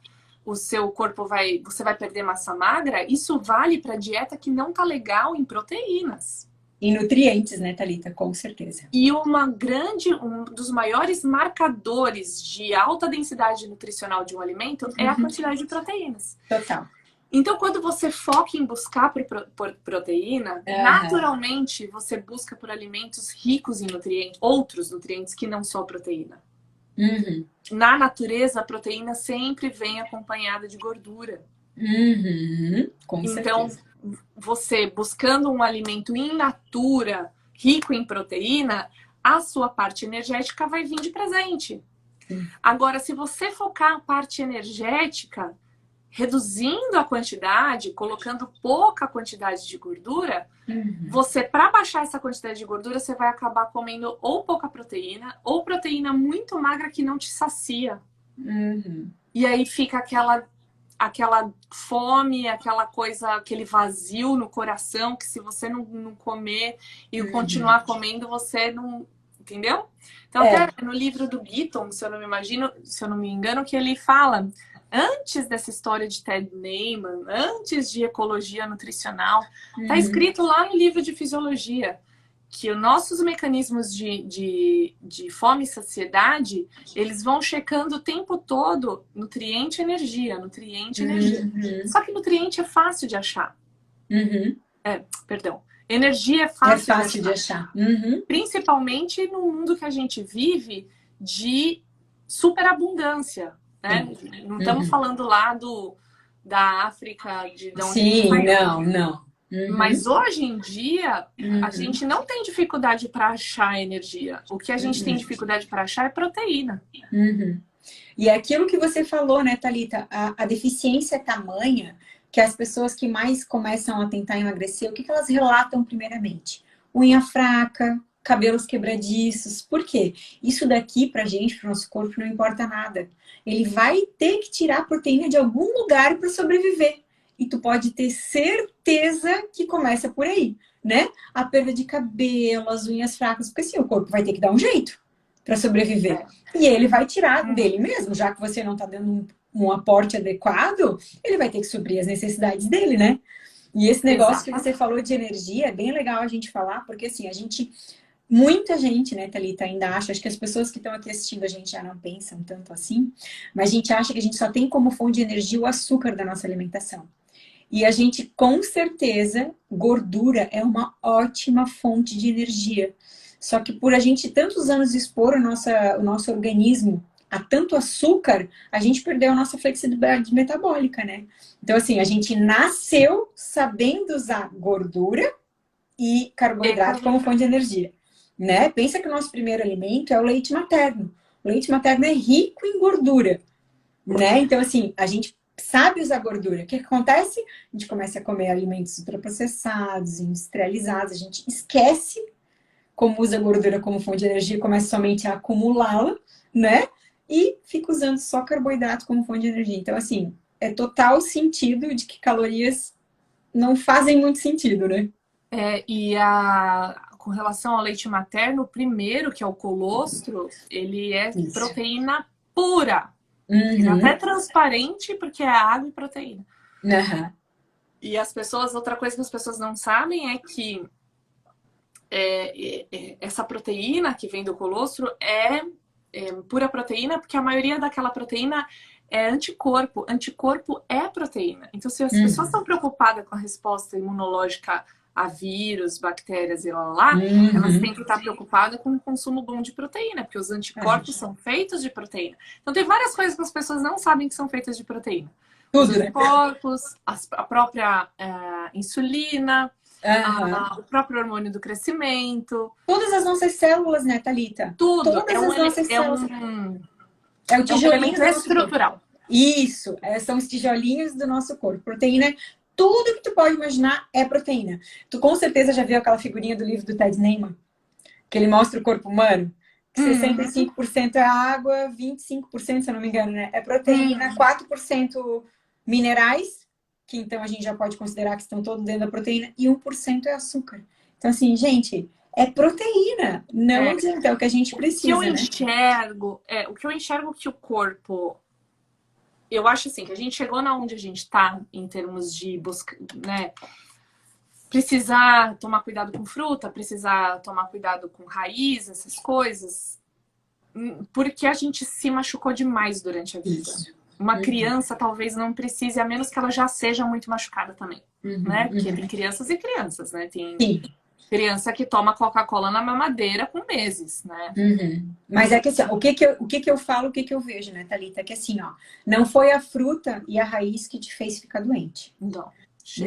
o seu corpo você vai perder massa magra, isso vale para dieta que não tá legal em proteínas. E nutrientes, né, Thalita? Com certeza. E um dos maiores marcadores de alta densidade nutricional de um alimento é a quantidade de proteínas. Total. Então, quando você foca em buscar por proteína, naturalmente você busca por alimentos ricos em nutrientes, outros nutrientes que não só a proteína. Na natureza, a proteína sempre vem acompanhada de gordura. Com então, certeza. Você buscando um alimento in natura, rico em proteína, a sua parte energética vai vir de presente. Agora, se você focar a parte energética, reduzindo a quantidade, colocando pouca quantidade de gordura, você, para baixar essa quantidade de gordura, você vai acabar comendo ou pouca proteína, ou proteína muito magra que não te sacia. E aí fica aquela fome, aquela coisa, aquele vazio no coração, que se você não comer e continuar comendo, você não... Entendeu? Então, até no livro do Gitton, se eu não me engano, que ele fala... Antes dessa história de Ted Naiman, antes de ecologia nutricional, está escrito lá no livro de fisiologia que os nossos mecanismos de fome e saciedade, eles vão checando o tempo todo nutriente e energia, nutriente e energia. Só que nutriente é fácil de achar. Energia é fácil de achar. Principalmente no mundo que a gente vive de superabundância. Né? Não estamos falando lá da África, de onde Sim, não. Mas hoje em dia, a gente não tem dificuldade para achar energia. O que a gente tem dificuldade para achar é proteína. E é aquilo que você falou, né, Thalita? A deficiência é tamanha que as pessoas que mais começam a tentar emagrecer, o que elas relatam primeiramente? Unha fraca, cabelos quebradiços. Por quê? Isso daqui pra gente, pro nosso corpo, não importa nada. Ele vai ter que tirar proteína de algum lugar para sobreviver. E tu pode ter certeza que começa por aí, né? A perda de cabelo, as unhas fracas, porque assim, o corpo vai ter que dar um jeito para sobreviver. E ele vai tirar dele mesmo, já que você não tá dando um aporte adequado, ele vai ter que suprir as necessidades dele, né? E esse negócio que você falou de energia, é bem legal a gente falar, porque assim, muita gente, né, Thalita, ainda acha, acho que as pessoas que estão aqui assistindo a gente já não pensam tanto assim, mas a gente acha que a gente só tem como fonte de energia o açúcar da nossa alimentação. E a gente, com certeza, gordura é uma ótima fonte de energia. Só que por a gente tantos anos expor o nosso organismo a tanto açúcar, a gente perdeu a nossa flexibilidade metabólica, né? Então, assim, a gente nasceu sabendo usar gordura e carboidrato como fonte de energia, né? Pensa que o nosso primeiro alimento é o leite materno. O leite materno é rico em gordura, né? Então, assim, a gente sabe usar gordura. O que acontece? A gente começa a comer alimentos ultraprocessados, industrializados, a gente esquece como usa a gordura como fonte de energia, começa somente a acumulá-la, né? E fica usando só carboidrato como fonte de energia. Então, assim, é total sentido de que calorias não fazem muito sentido, né? Com relação ao leite materno, o primeiro, que é o colostro, ele é proteína pura. Ele é até transparente, porque é água e proteína. E as pessoas, outra coisa que as pessoas não sabem é que essa proteína que vem do colostro é pura proteína, porque a maioria daquela proteína é anticorpo. Anticorpo é proteína. Então, se as pessoas estão preocupadas com a resposta imunológica a vírus, bactérias e lá, elas têm que estar preocupadas com o consumo bom de proteína, porque os anticorpos são feitos de proteína. Então, tem várias coisas que as pessoas não sabem que são feitas de proteína. Os anticorpos, a própria insulina, o próprio hormônio do crescimento. Todas as nossas células, né, Thalita? Tudo. Todas as nossas células. É o tijolinho estrutural. Isso, são os tijolinhos do nosso corpo. Proteína, tudo que tu pode imaginar é proteína. Tu com certeza já viu aquela figurinha do livro do Ted Naiman? Que ele mostra o corpo humano? Que 65% é água, 25%, se eu não me engano, né? É proteína, 4% minerais, que então a gente já pode considerar que estão todos dentro da proteína, e 1% é açúcar. Então, assim, gente, é proteína. Não adianta, é o que a gente precisa, o que eu enxergo que o corpo... Eu acho assim, que a gente chegou na onde a gente está em termos de busca, né? Precisar tomar cuidado com fruta, precisar tomar cuidado com raiz, essas coisas, porque a gente se machucou demais durante a vida. Uma criança talvez não precise, a menos que ela já seja muito machucada também, né? Porque tem crianças e crianças, né? Tem criança que toma Coca-Cola na mamadeira com meses, né? Mas é que assim, o que que eu falo, o que que eu vejo, né, Thalita? É que assim, ó, não foi a fruta e a raiz que te fez ficar doente. Não.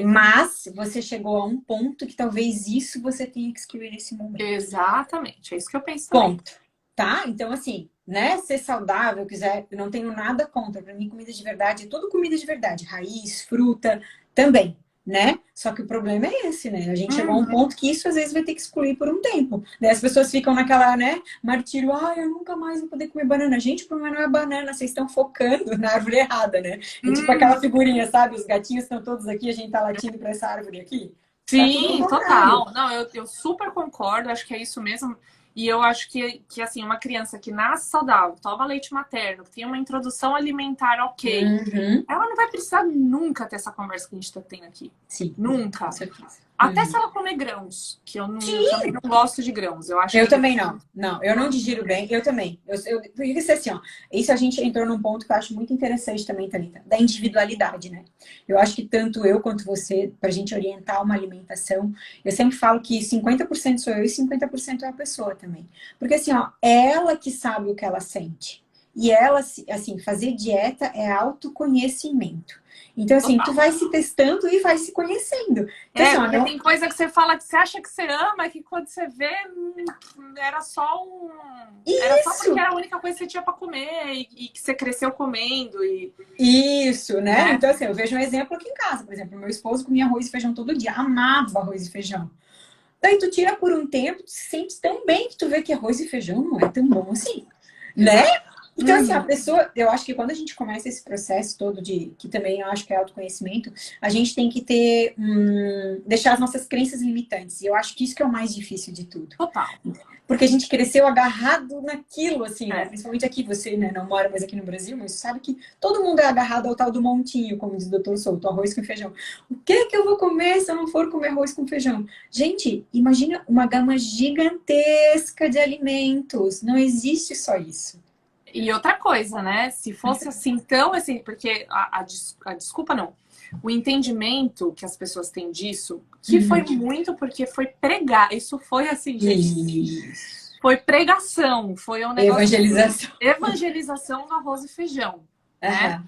Mas você chegou a um ponto que talvez isso você tenha que excluir nesse momento. Exatamente, é isso que eu penso. Ponto. Tá? Então, assim, né? Ser saudável, quiser, eu não tenho nada contra. Pra mim, comida de verdade é tudo comida de verdade. Raiz, fruta, também, né? Só que o problema é esse, né? A gente chegou a um ponto que isso às vezes vai ter que excluir por um tempo. Daí as pessoas ficam naquela, né? Martírio, eu nunca mais vou poder comer banana. Gente, o problema não é banana, vocês estão focando na árvore errada, né? É tipo aquela figurinha, sabe? Os gatinhos estão todos aqui, a gente tá latindo pra essa árvore aqui. Sim, total. Não, eu super concordo, acho que é isso mesmo. E eu acho que assim, uma criança que nasce saudável, toma leite materno, que tem uma introdução alimentar ok, ela não vai precisar nunca ter essa conversa que a gente está tendo aqui. Sim. Nunca. Com certeza. Até se ela comer grãos, que eu também não gosto de grãos. Eu também não. Não, eu não digiro bem. Eu também. Por isso, assim, ó, isso a gente entrou num ponto que eu acho muito interessante também, Thalita, da individualidade, né? Eu acho que tanto eu quanto você, pra gente orientar uma alimentação, eu sempre falo que 50% sou eu e 50% é a pessoa também. Porque, assim, ó, é ela que sabe o que ela sente. E ela, assim, fazer dieta é autoconhecimento. Então, assim, tu vai se testando e vai se conhecendo. Então, assim, porque tem coisa que você fala que você acha que você ama, que quando você vê, era só Era só porque era a única coisa que você tinha pra comer e que você cresceu comendo. Isso, né? Então, assim, eu vejo um exemplo aqui em casa. Por exemplo, meu esposo comia arroz e feijão todo dia. Amava arroz e feijão. Daí tu tira por um tempo, tu se sente tão bem que tu vê que arroz e feijão não é tão bom assim, né? Então, assim, a pessoa, eu acho que quando a gente começa esse processo todo que também eu acho que é autoconhecimento, a gente tem que ter, deixar as nossas crenças limitantes. E eu acho que isso que é o mais difícil de tudo. Total. Porque a gente cresceu agarrado naquilo, assim, né? Principalmente aqui, você, né, não mora mais aqui no Brasil, mas você sabe que todo mundo é agarrado ao tal do montinho, como diz o Dr. Souto, arroz com feijão. O que que eu vou comer se eu não for comer arroz com feijão? Gente, imagina uma gama gigantesca de alimentos. Não existe só isso. E outra coisa, né? Se fosse assim, tão assim, porque a desculpa não. o entendimento que as pessoas têm disso, que foi muito porque foi pregar. Isso foi assim, gente. Foi pregação, foi um negócio evangelização. Evangelização do arroz e feijão, né?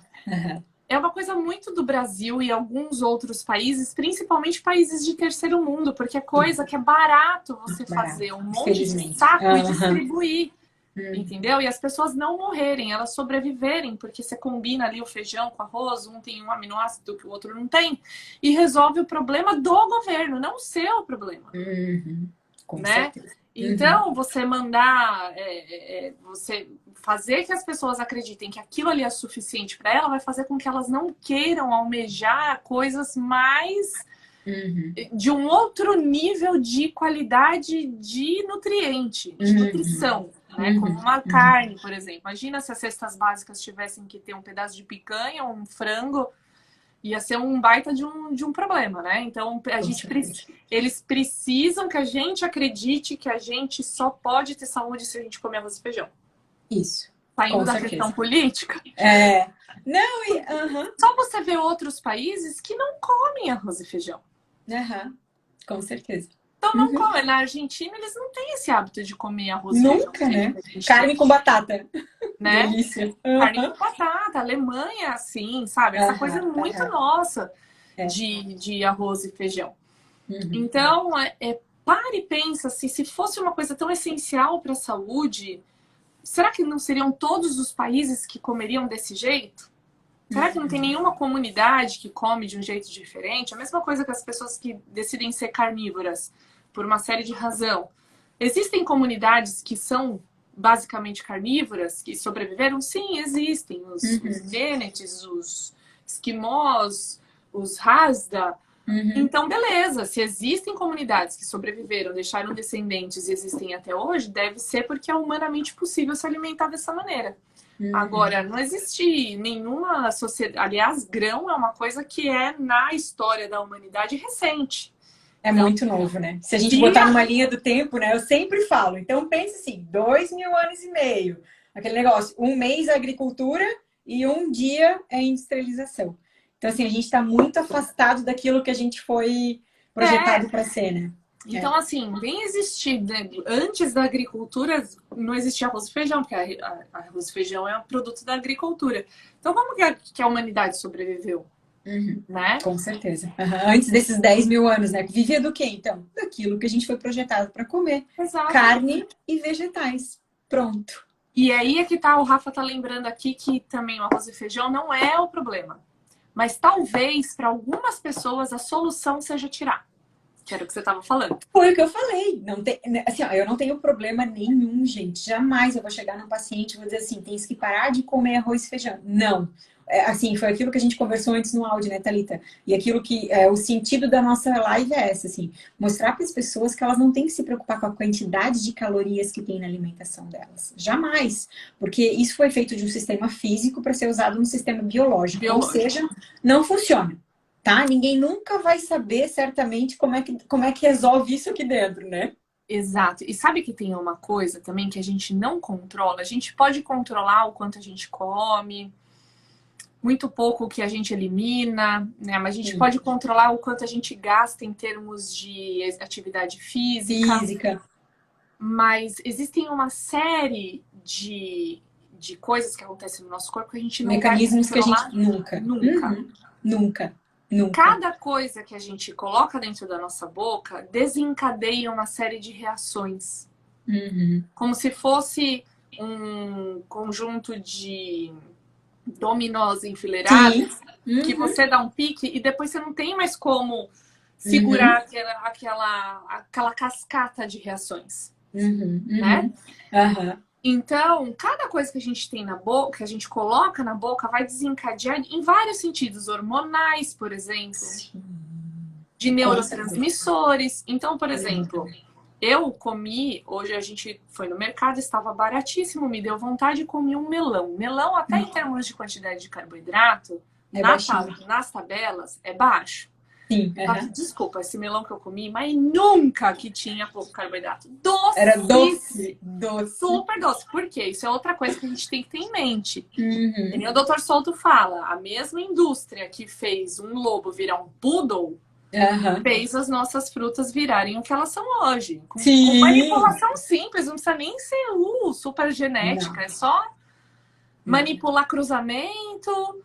É uma coisa muito do Brasil e alguns outros países, principalmente países de terceiro mundo, porque é coisa que é barato você fazer um monte de saco e distribuir, entendeu? E as pessoas não morrerem, elas sobreviverem, porque você combina ali o feijão com arroz, um tem um aminoácido que o outro não tem, e resolve o problema do governo, não o seu problema. Com né? certeza. Então, você mandar, você fazer que as pessoas acreditem que aquilo ali é suficiente para ela, vai fazer com que elas não queiram almejar coisas mais de um outro nível de qualidade de nutriente, de nutrição, né? Como uma carne, por exemplo. Imagina se as cestas básicas tivessem que ter um pedaço de picanha, um frango, ia ser um baita de um problema, né? Então, eles precisam que a gente acredite que a gente só pode ter saúde se a gente comer arroz e feijão. Isso. Saindo da questão política. Não, Só você vê outros países que não comem arroz e feijão. Com certeza. Então, não comem. Na Argentina, eles não têm esse hábito de comer arroz e feijão. Nunca, né? Carne com batata. Né? Delícia. Carne com batata. Alemanha, assim, sabe? Essa coisa muito nossa de arroz e feijão. Então, pare e pensa assim, se fosse uma coisa tão essencial para a saúde, será que não seriam todos os países que comeriam desse jeito? Será que não tem nenhuma comunidade que come de um jeito diferente? A mesma coisa que as pessoas que decidem ser carnívoras, por uma série de razão. Existem comunidades que são basicamente carnívoras, que sobreviveram? Sim, existem. Os Benetes, os Esquimós, os Hasda. Então, beleza. Se existem comunidades que sobreviveram, deixaram descendentes e existem até hoje, deve ser porque é humanamente possível se alimentar dessa maneira. Agora, não existe nenhuma sociedade... Aliás, grão é uma coisa que é na história da humanidade recente. Então, muito novo, né? Se a gente botar numa linha do tempo, né? Eu sempre falo. Então, pense assim, 2.000 anos e meio. Aquele negócio, 1 mês é agricultura e 1 dia é industrialização. Então, assim, a gente está muito afastado daquilo que a gente foi projetado para ser, né? Então, assim, nem existir, né? Antes da agricultura não existia arroz e feijão, porque arroz e feijão é um produto da agricultura. Então, como que a humanidade sobreviveu? Né? Com certeza. Antes desses 10.000 anos, né? Vivia do quê, então? Daquilo que a gente foi projetado para comer. Exato. Carne e vegetais. Pronto. E aí é que tá, o Rafa tá lembrando aqui que também o arroz e feijão não é o problema. Mas talvez, para algumas pessoas, a solução seja tirar. Que era o que você estava falando. Foi o que eu falei. Não tem, assim, ó, eu não tenho problema nenhum, gente. Jamais eu vou chegar num paciente e vou dizer assim, tem que parar de comer arroz e feijão. Não. Assim, foi aquilo que a gente conversou antes no áudio, né, Thalita? E aquilo que o sentido da nossa live é essa, assim, mostrar para as pessoas que elas não têm que se preocupar com a quantidade de calorias que tem na alimentação delas. Jamais. Porque isso foi feito de um sistema físico para ser usado no sistema biológico. Ou seja, não funciona. Tá? Ninguém nunca vai saber certamente como é que resolve isso aqui dentro, né? Exato. E sabe que tem uma coisa também que a gente não controla? A gente pode controlar o quanto a gente come, muito pouco o que a gente elimina, né? Mas a gente pode controlar o quanto a gente gasta em termos de atividade física. Mas existem uma série de coisas que acontecem no nosso corpo que a gente não mecanismos vai controlar. Que a gente nunca. Cada coisa que a gente coloca dentro da nossa boca desencadeia uma série de reações. Como se fosse um conjunto de dominós enfileirados que você dá um pique e depois você não tem mais como segurar aquela cascata de reações. Né? Então, cada coisa que a gente tem na boca, que a gente coloca na boca, vai desencadear em vários sentidos, hormonais, por exemplo, de neurotransmissores. Então, por exemplo, eu comi, hoje a gente foi no mercado, estava baratíssimo, me deu vontade e comi um melão. Melão, até em termos de quantidade de carboidrato, nas tabelas, é baixo. Sim. Fala, desculpa, esse melão que eu comi, mas nunca que tinha pouco carboidrato. Doce! Era doce. Doce. Super doce. Por quê? Isso é outra coisa que a gente tem que ter em mente. Uhum. E o Dr. Souto fala, a mesma indústria que fez um lobo virar um poodle, fez as nossas frutas virarem o que elas são hoje. Com manipulação simples, não precisa nem ser super genética, Não. é só manipular cruzamento,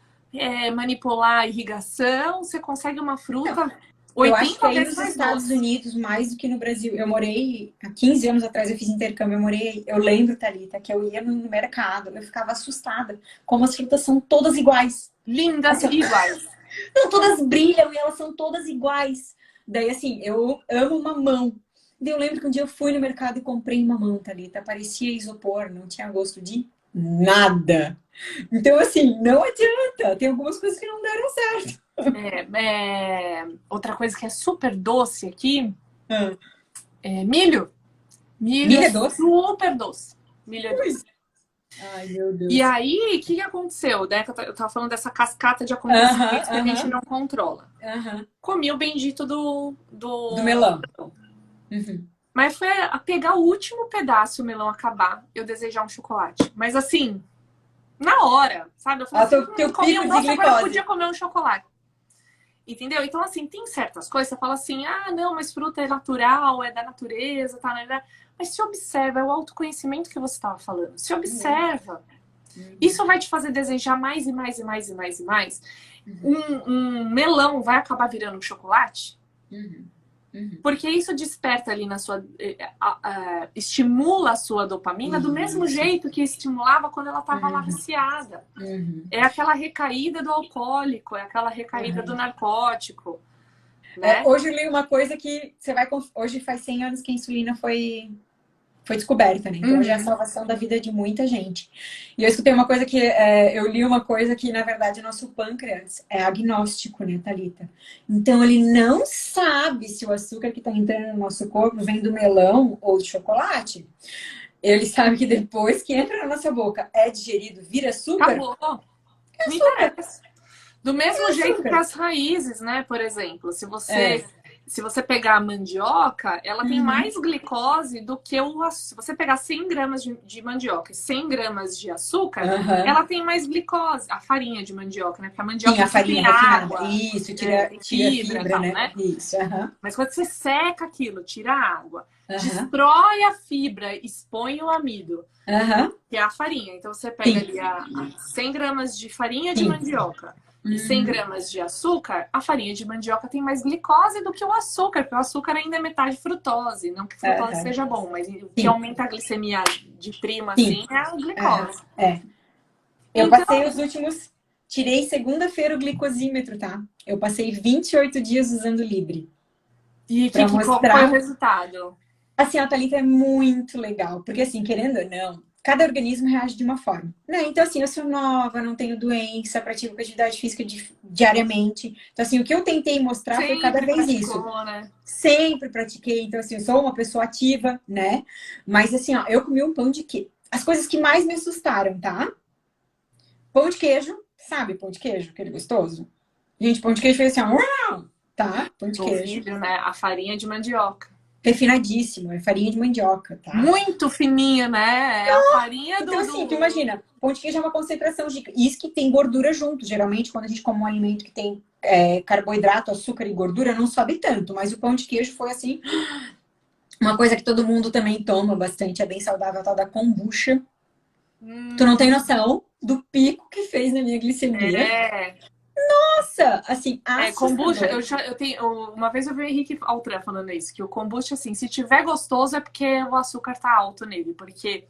manipular irrigação, você consegue uma fruta 80 eu acho que aí vezes nos mais Estados doce. Unidos, mais do que no Brasil. Eu morei, há 15 anos atrás, eu fiz intercâmbio, eu lembro, Thalita, que eu ia no mercado, eu ficava assustada, como as frutas são todas iguais. Lindas e iguais. Não, todas brilham e elas são todas iguais. Daí, assim, eu amo mamão. Daí eu lembro que um dia eu fui no mercado e comprei mamão, Thalita. Parecia isopor, não tinha gosto de nada. Então, assim, não adianta. Tem algumas coisas que não deram certo. Outra coisa que é super doce aqui é milho. Milho é doce? Super doce. Milho é doce. Ai, meu Deus. E aí, o que aconteceu? Né? Eu tava falando dessa cascata de acontecimentos que a gente não controla. Comi o bendito do melão. Mas foi a pegar o último pedaço, o melão acabar, eu desejar um chocolate. Mas assim, na hora, sabe? Eu falei assim, teu comi pico um doce, de agora eu glicose. podia comer um chocolate. Entendeu? Então, assim, tem certas coisas, você fala assim, ah, não, mas fruta é natural, é da natureza, tá, né? Mas se observa, é o autoconhecimento que você estava falando. Se observa. Isso vai te fazer desejar mais e mais e mais e mais e mais. Um melão vai acabar virando um chocolate? Porque isso desperta ali na sua... estimula a sua dopamina do mesmo jeito que estimulava quando ela estava lá viciada. É aquela recaída do alcoólico, é aquela recaída do narcótico. Né? Hoje eu li uma coisa que você vai... Hoje faz 100 anos que a insulina foi descoberta, né? Então hoje é a salvação da vida de muita gente. E eu escutei uma coisa que... eu li uma coisa que, na verdade, o nosso pâncreas é agnóstico, né, Thalita? Então ele não sabe se o açúcar que está entrando no nosso corpo vem do melão ou do chocolate. Ele sabe que depois que entra na nossa boca é digerido, vira açúcar. Acabou. Não interessa. Do mesmo jeito que as raízes, né? Por exemplo, se você pegar a mandioca, ela tem mais glicose do que se você pegar 100 gramas de mandioca e 100 gramas de açúcar, ela tem mais glicose. A farinha de mandioca, né? Porque a mandioca a farinha tem refinada. água. Isso, tira fibra, tal, né? Isso, Mas quando você seca aquilo, tira a água, destrói a fibra, expõe o amido, que é a farinha. Então você pega ali a 100 gramas de farinha de mandioca e 100 gramas de açúcar, a farinha de mandioca tem mais glicose do que o açúcar, porque o açúcar ainda é metade frutose. Não que frutose seja bom, mas o que aumenta a glicemia de prima, assim, é a glicose. Eu passei os últimos... Tirei segunda-feira o glicosímetro, tá? Eu passei 28 dias usando Libre. E qual foi o resultado? Assim, a Thalita é muito legal. Porque, assim, querendo ou não, cada organismo reage de uma forma, né? Então, assim, eu sou nova, não tenho doença, pratico atividade física diariamente. Então, assim, o que eu tentei mostrar foi cada vez isso. Né? Sempre pratiquei. Então, assim, eu sou uma pessoa ativa, né? Mas, assim, ó, eu comi um pão de queijo. As coisas que mais me assustaram, tá? Pão de queijo. Sabe pão de queijo? Aquele gostoso? Gente, pão de queijo fez assim, ó. Tá? Pão de queijo. Filho, né? A farinha de mandioca. Refinadíssimo, é farinha de mandioca, tá? Muito fininha, né? É a farinha Então, assim, tu imagina, pão de queijo é uma concentração de... Isso que tem gordura junto. Geralmente, quando a gente come um alimento que tem carboidrato, açúcar e gordura, não sobe tanto. Mas o pão de queijo foi, assim, uma coisa que todo mundo também toma bastante. É bem saudável, a tal da kombucha. Tu não tem noção do pico que fez na minha glicemia. Nossa, assim, kombucha, uma vez eu vi o Henrique Altran falando isso, que o kombucha, assim, se tiver gostoso é porque o açúcar tá alto nele, porque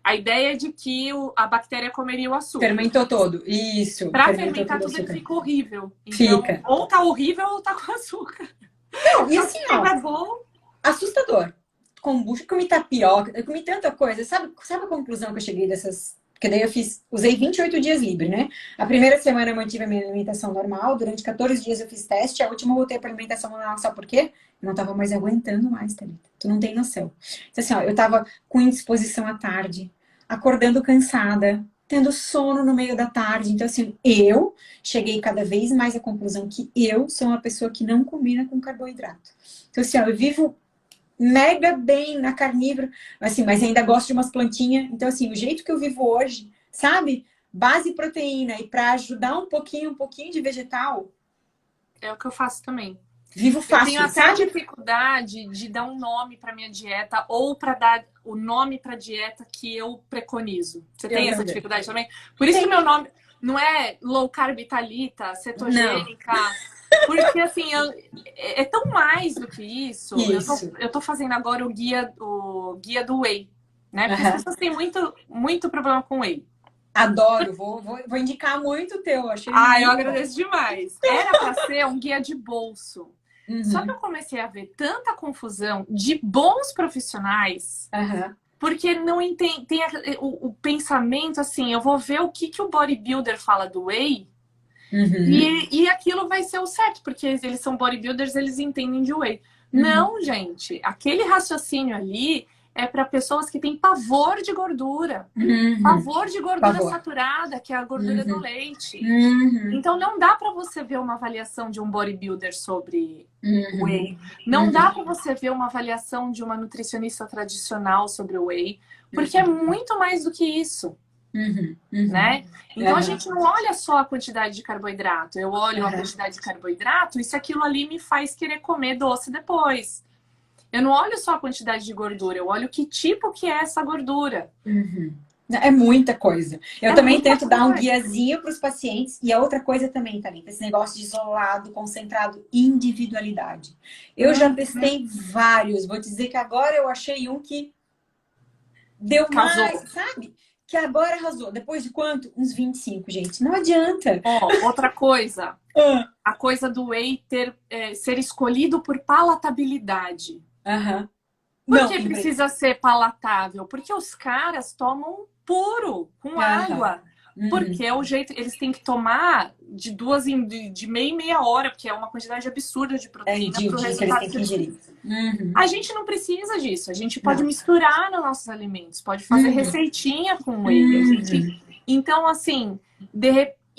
a ideia é de que a bactéria comeria o açúcar. Fermentou todo, isso. Pra fermentar tudo ele fica horrível. Então, ou tá horrível ou tá com açúcar. Não, e assim, ó, é bom. Assustador. Kombucha, comi tapioca, eu comi tanta coisa. Sabe a conclusão que eu cheguei dessas... Porque daí eu usei 28 dias livre, né? A primeira semana eu mantive a minha alimentação normal, durante 14 dias eu fiz teste, a última eu voltei para alimentação normal, sabe por quê? Eu não tava mais aguentando mais, Thalita. Tu não tem noção. Então, assim, ó, eu tava com indisposição à tarde, acordando cansada, tendo sono no meio da tarde. Então, assim, eu cheguei cada vez mais à conclusão que eu sou uma pessoa que não combina com carboidrato. Então, assim, ó, eu vivo mega bem na carnívora, assim, mas ainda gosto de umas plantinhas. Então, assim, o jeito que eu vivo hoje, sabe? Base proteína e para ajudar um pouquinho de vegetal, É o que eu faço também. vivo Eu tenho fácil, até sabe? dificuldade de dar um nome para minha dieta ou para dar o nome para a dieta que eu preconizo. Você Eu tem essa também. dificuldade também? Por isso que meu nome não é low carb Thalita, Não, cetogênica, porque assim, é tão mais do que isso. isso. Eu tô fazendo agora o guia do whey, né? Porque as Aham. pessoas têm muito problema com whey. Adoro, vou indicar muito o teu, achei Ah, eu muito bom. agradeço demais. Era para ser um guia de bolso. Só que eu Uhum. comecei a ver tanta confusão de bons profissionais, Aham. porque não entende, tem o pensamento assim, eu vou ver o que, que o bodybuilder fala do whey Uhum. e aquilo vai ser o certo, porque eles são bodybuilders, eles entendem de whey. Uhum. Não, gente, aquele raciocínio ali é para pessoas que têm pavor de gordura. Uhum. Pavor de Por gordura favor. saturada, que é a gordura do Uhum. leite. Uhum. Então não dá para você ver uma avaliação de um bodybuilder sobre Uhum. whey. Não dá Uhum. para você ver uma avaliação de uma nutricionista tradicional sobre o whey, porque é Uhum. muito mais do que isso, Uhum. Uhum. né? Então a Aham. gente não olha só a quantidade de carboidrato. Eu olho a Aham. quantidade de carboidrato e se aquilo ali me faz querer comer doce depois. Eu não olho só a quantidade de gordura, eu olho que tipo que é essa gordura. Uhum. É muita coisa. Eu É também muita tento dar um coisa. guiazinho para os pacientes. E a outra coisa também, Thalita, esse negócio de isolado, concentrado, individualidade. Eu já testei vários. Vou dizer que agora eu achei um que deu mais, Casou. sabe? Que agora arrasou. Depois de quanto? Uns 25, gente. Não adianta. Ó, outra coisa. Ah, A coisa do whey ser escolhido por palatabilidade. aham. Por Não, que precisa ser palatável? Porque os caras tomam puro, com aham. água. Uhum. Porque é o jeito, eles têm que tomar de de meia em meia hora, porque é uma quantidade absurda de É proteína para o que eles resultado têm que que eles têm. ingerir. Uhum. A gente não precisa disso. A gente pode Não. misturar nos nossos alimentos, pode fazer Uhum. receitinha com whey. A gente, Uhum. então, assim,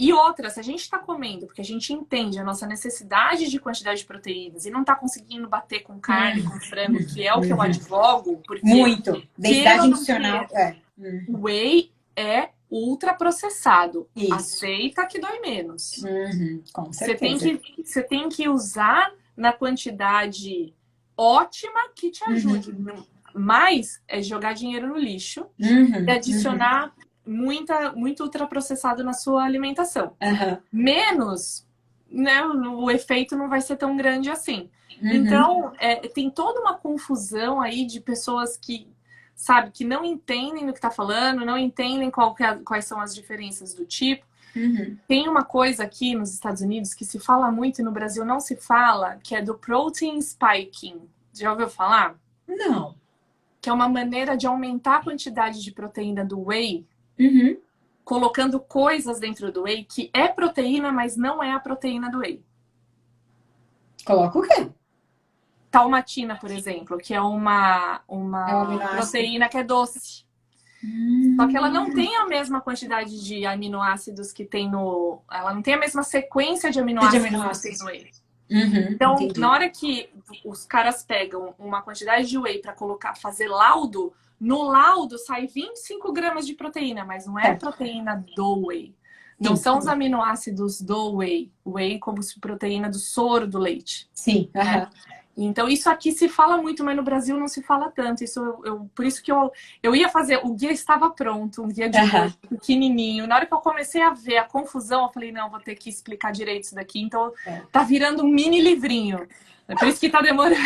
e outra, se a gente está comendo, porque a gente entende a nossa necessidade de quantidade de proteínas e não está conseguindo bater com carne, com frango, que é o que eu Uhum. advogo, porque, Muito. queira Densidade ou não nutricional. queira, É. o whey é ultraprocessado. Isso. Aceita que dói menos. Uhum. Com certeza. Você tem que usar na quantidade ótima que te Uhum. ajude. Mas é jogar dinheiro no lixo e Uhum. Uhum. adicionar muito ultraprocessado na sua alimentação. Aham. Menos, né, o efeito não vai ser tão grande assim. Uhum. Então, tem toda uma confusão aí de pessoas que, sabe, que não entendem do que está falando, não entendem quais são as diferenças do tipo. Uhum. Tem uma coisa aqui nos Estados Unidos que se fala muito e no Brasil não se fala, que é do protein spiking. Já ouviu falar? Não. Que é uma maneira de aumentar a quantidade de proteína do whey, Uhum. colocando coisas dentro do whey que é proteína, mas não é a proteína do whey. Coloca o quê? Talmatina, por exemplo, que é É o uma aminoácido. proteína que é doce. Só que ela não tem a mesma quantidade de aminoácidos que tem no. Ela não tem a mesma sequência de De aminoácidos que tem aminoácidos. no whey. Uhum. Então, na Entendi. hora que os caras pegam uma quantidade de whey para colocar, fazer laudo, no laudo sai 25 gramas de proteína, mas não é a Certo. proteína do whey. Não Sim. são os aminoácidos do whey. Whey como se proteína do soro do leite. Sim. Né? Aham. Então, isso aqui se fala muito, mas no Brasil não se fala tanto. Isso por isso que eu ia fazer, o guia estava pronto, um guia de Aham. bolso, pequenininho. Na hora que eu comecei a ver a confusão, eu falei, não, vou ter que explicar direito isso daqui. Então, É. tá virando um mini livrinho. É por isso que tá demorando,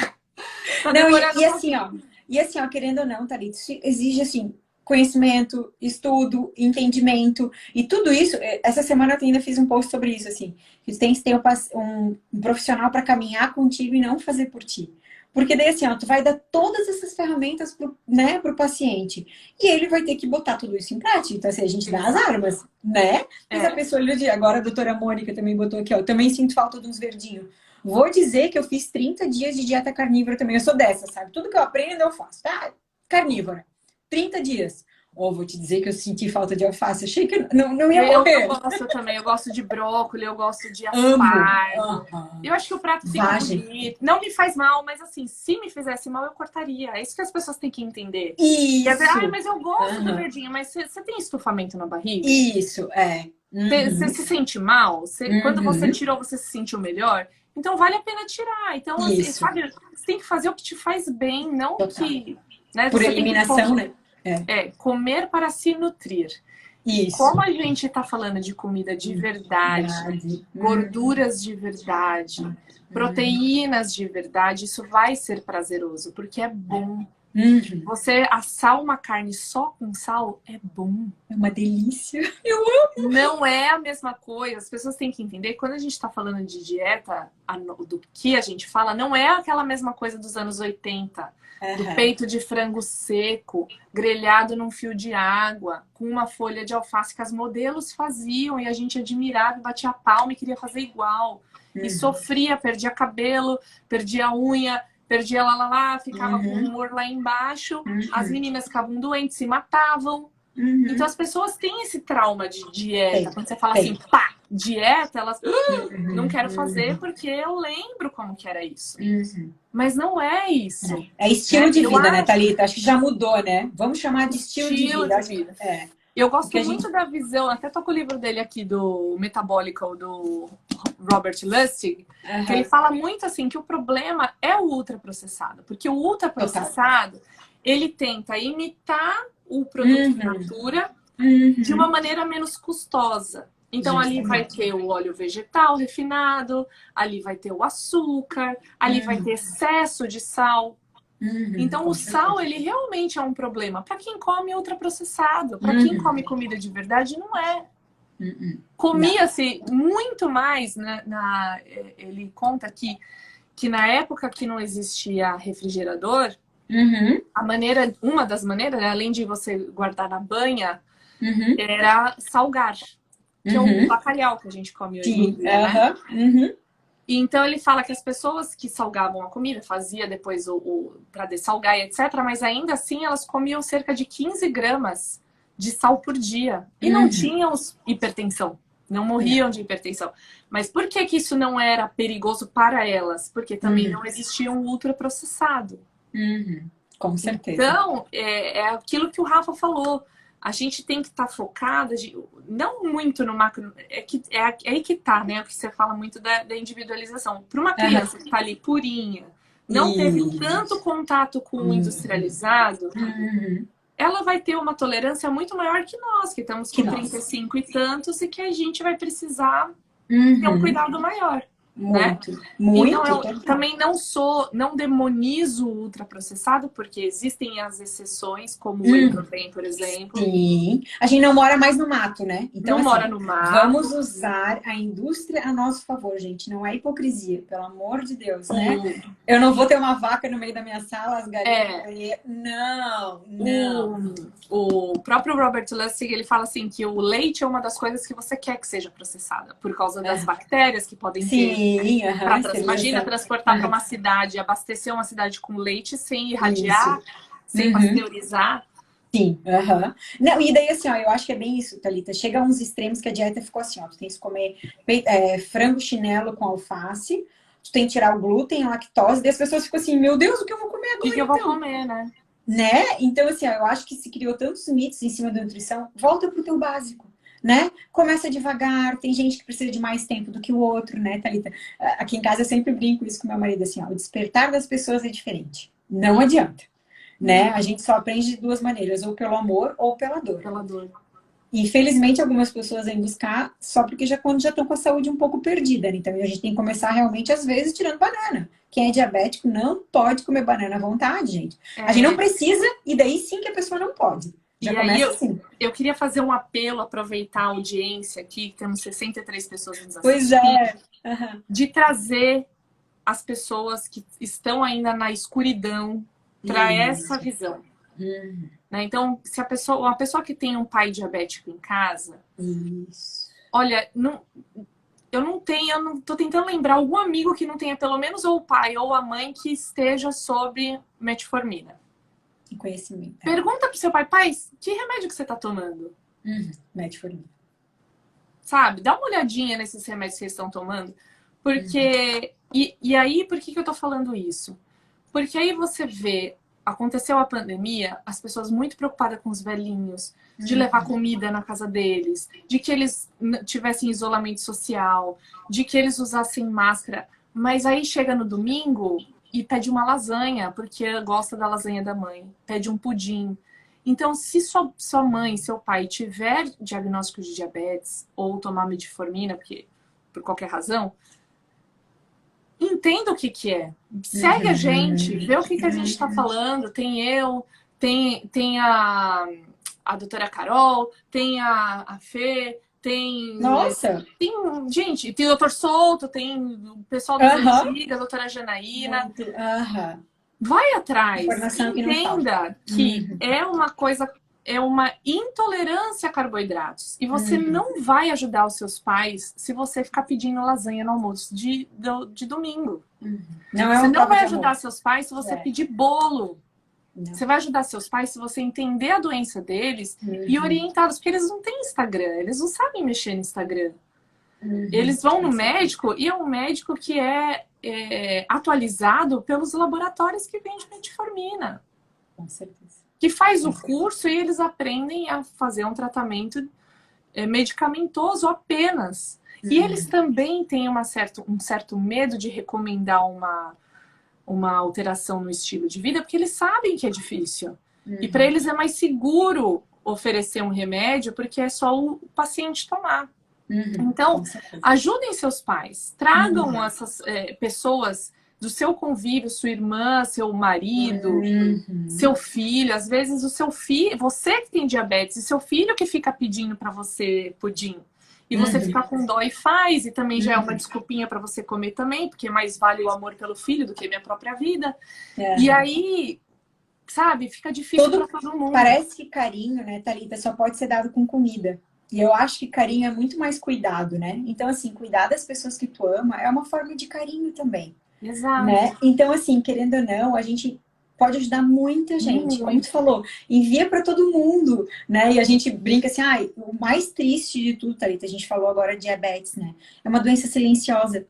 tá Não, demorando e um assim, ó. pouquinho. E assim, ó, querendo ou não, Thalita, isso exige, assim, conhecimento, estudo, entendimento. E tudo isso, essa semana eu ainda fiz um post sobre isso, assim. Que tu tem que ter um profissional para caminhar contigo e não fazer por ti. Porque daí, assim, ó, tu vai dar todas essas ferramentas pro paciente. E ele vai ter que botar tudo isso em prática. Então, assim, a gente dá as Exato. armas, né? Mas a É. pessoa, agora a doutora Mônica também botou aqui, ó. Eu também sinto falta de uns verdinhos. Vou dizer que eu fiz 30 dias de dieta carnívora também. Eu sou dessa, sabe? Tudo que eu aprendo, eu faço, tá? Carnívora. 30 dias. Ou vou te dizer que eu senti falta de alface. Achei que não ia Eu morrer. gosto também, eu gosto de brócolis, eu gosto de Amo. aspargo. Aham. Eu acho que o prato fica Vagem. bonito. Não me faz mal, mas assim, se me fizesse mal, eu cortaria. É isso que as pessoas têm que entender. Quer dizer, Isso. mas eu gosto do Aham. verdinho, mas você tem estufamento na barriga? Isso, é. Você Uhum. se sente mal? Quando você Uhum. tirou, você se sentiu melhor? Então vale a pena tirar. Então, assim, Isso. sabe, você tem que fazer o que te faz bem, não o Total. que. Né, Por você tem que eliminação, né? É. comer para se nutrir. E Isso. como a gente está falando de comida de verdade, Verdade. gorduras de verdade, proteínas de verdade, isso vai ser prazeroso, porque é bom. Uhum. Você assar uma carne só com sal é bom. É uma delícia. Eu Não é a mesma coisa. As pessoas têm que entender, quando a gente está falando de dieta, do que a gente fala, não é aquela mesma coisa dos anos 80. Do amo. peito de frango seco, grelhado num fio de água, com uma folha de alface que as modelos faziam e a gente admirava, batia palma e queria fazer igual. E sofria, perdia cabelo, perdia unha, perdia lá, ficava com o humor lá embaixo, as meninas ficavam doentes, se matavam. Então as pessoas têm esse trauma de dieta. Tem, Quando você fala assim, tem. pá, dieta, elas não quero fazer porque eu lembro como que era isso. Mas não é isso. É estilo de Eu vida, né, acho Thalita? Acho que já mudou, né? Vamos chamar de estilo de estilo vida. de Acho que vida. é. Eu Porque gosto a gente. muito da visão, até tô com o livro dele aqui, do Metabolical, do Robert Lustig, que ele fala muito assim, que o problema é o ultraprocessado. Porque o Total. ultraprocessado, ele tenta imitar o produto in natura de uma maneira menos custosa. Então, ali vai ter o óleo vegetal refinado, ali vai ter o açúcar, ali vai ter excesso de sal. Então, o sal, ele realmente é um problema. Para quem come ultraprocessado, para quem come comida de verdade, não é. Comia-se muito mais, né, ele conta aqui, que na época que não existia refrigerador, uma das maneiras, né, além de você guardar na banha, era salgar, que é o bacalhau que a gente come hoje em dia, né? Então ele fala que as pessoas que salgavam a comida, fazia depois para dessalgar e etc, mas ainda assim elas comiam cerca de 15 gramas de sal por dia e não tinham hipertensão, não morriam de hipertensão. Mas por que que isso não era perigoso para elas? Porque também não existia um ultraprocessado. Com certeza. Então, é aquilo que o Rafa falou. A gente tem que estar focada, não muito no macro, é aí que tá, né? O que você fala muito da individualização. Para uma criança que tá ali purinha, não teve tanto contato com o industrializado, ela vai ter uma tolerância muito maior que nós, que estamos com 35 e tantos, e que a gente vai precisar ter um cuidado maior. Muito, né? muito. Então, eu também não demonizo o ultraprocessado, porque existem as exceções, como o whey protein, por exemplo. Sim. A gente não mora mais no mato, né? Então, não assim, mora no mato. Vamos usar a indústria a nosso favor, gente. Não é hipocrisia, pelo amor de Deus, né? Eu não vou ter uma vaca no meio da minha sala, as galinhas. Não. O próprio Robert Lustig, ele fala assim que o leite é uma das coisas que você quer que seja processada, por causa das bactérias que podem ter. Imagina transportar para uma cidade, abastecer uma cidade com leite sem irradiar, sem pasteurizar. Sim, Não, e daí assim, ó, eu acho que é bem isso, Thalita. Chega a uns extremos que a dieta ficou assim, ó. Tu tem que comer frango chinelo com alface, tu tem que tirar o glúten, a lactose, e as pessoas ficam assim, meu Deus, o que eu vou comer agora? O que eu vou comer, né? Então, assim, ó, eu acho que se criou tantos mitos em cima da nutrição, volta pro teu básico. Né? Começa devagar, tem gente que precisa de mais tempo do que o outro, né, Thalita? Aqui em casa eu sempre brinco isso com meu marido, assim, ó, o despertar das pessoas é diferente. Não adianta, né? A gente só aprende de duas maneiras, ou pelo amor ou pela dor. E, infelizmente, algumas pessoas vêm buscar só porque quando já estão com a saúde um pouco perdida, né? Então a gente tem que começar realmente, às vezes, tirando banana. Quem é diabético não pode comer banana à vontade, gente. A gente não precisa, e daí sim que a pessoa não pode. Já começa assim. Eu queria fazer um apelo, aproveitar a audiência aqui, temos 63 pessoas nos assistindo. Pois é. De trazer as pessoas que estão ainda na escuridão para essa visão. Né? Então, se uma pessoa que tem um pai diabético em casa, olha, eu tô tentando lembrar algum amigo que não tenha pelo menos ou o pai ou a mãe que esteja sobre metformina. E conhecimento. Pergunta pro seu pai, pai, que remédio que você tá tomando? Metformina. Sabe? Dá uma olhadinha nesses remédios que vocês estão tomando. Porque... E aí, por que eu tô falando isso? Porque aí você vê, aconteceu a pandemia, as pessoas muito preocupadas com os velhinhos, de levar comida na casa deles, de que eles tivessem isolamento social, de que eles usassem máscara. Mas aí chega no domingo e pede uma lasanha, porque gosta da lasanha da mãe, pede um pudim. Então, se sua mãe, seu pai tiver diagnóstico de diabetes ou tomar metformina, porque por qualquer razão, entenda o que é. Segue a gente, vê o que a gente está falando. Tem eu, tem a doutora Carol, tem a Fê, tem... Nossa! Gente, tem o doutor Souto, tem o pessoal das antigas, a doutora Janaína. Vai atrás, Informação que não entenda que é uma coisa... É uma intolerância a carboidratos. E você não vai ajudar os seus pais se você ficar pedindo lasanha no almoço de domingo. Você não vai ajudar seus pais se você pedir bolo. Não. Você vai ajudar seus pais se você entender a doença deles e orientá-los. Porque eles não têm Instagram, eles não sabem mexer no Instagram. Eles vão no médico e é um médico que é atualizado pelos laboratórios que vendem metformina. Com certeza. Que faz o curso e eles aprendem a fazer um tratamento medicamentoso apenas. E eles também têm um certo medo de recomendar uma alteração no estilo de vida, porque eles sabem que é difícil. E para eles é mais seguro oferecer um remédio, porque é só o paciente tomar. Então, ajudem seus pais. Tragam essas pessoas do seu convívio, sua irmã, seu marido, seu filho. Às vezes o seu filho, você que tem diabetes, e seu filho que fica pedindo para você pudim. E você fica com dó e faz, e também já é uma desculpinha para você comer também, porque mais vale o amor pelo filho do que a minha própria vida. E aí, sabe, fica difícil para todo mundo. Parece que carinho, né, Thalita, só pode ser dado com comida. E eu acho que carinho é muito mais cuidado, né? Então, assim, cuidar das pessoas que tu ama é uma forma de carinho também. Exato. Né? Então, assim, querendo ou não, a gente pode ajudar muita gente. Como tu falou, envia para todo mundo, né? E a gente brinca assim, o mais triste de tudo, Thalita, a gente falou agora de diabetes, né? É uma doença silenciosa,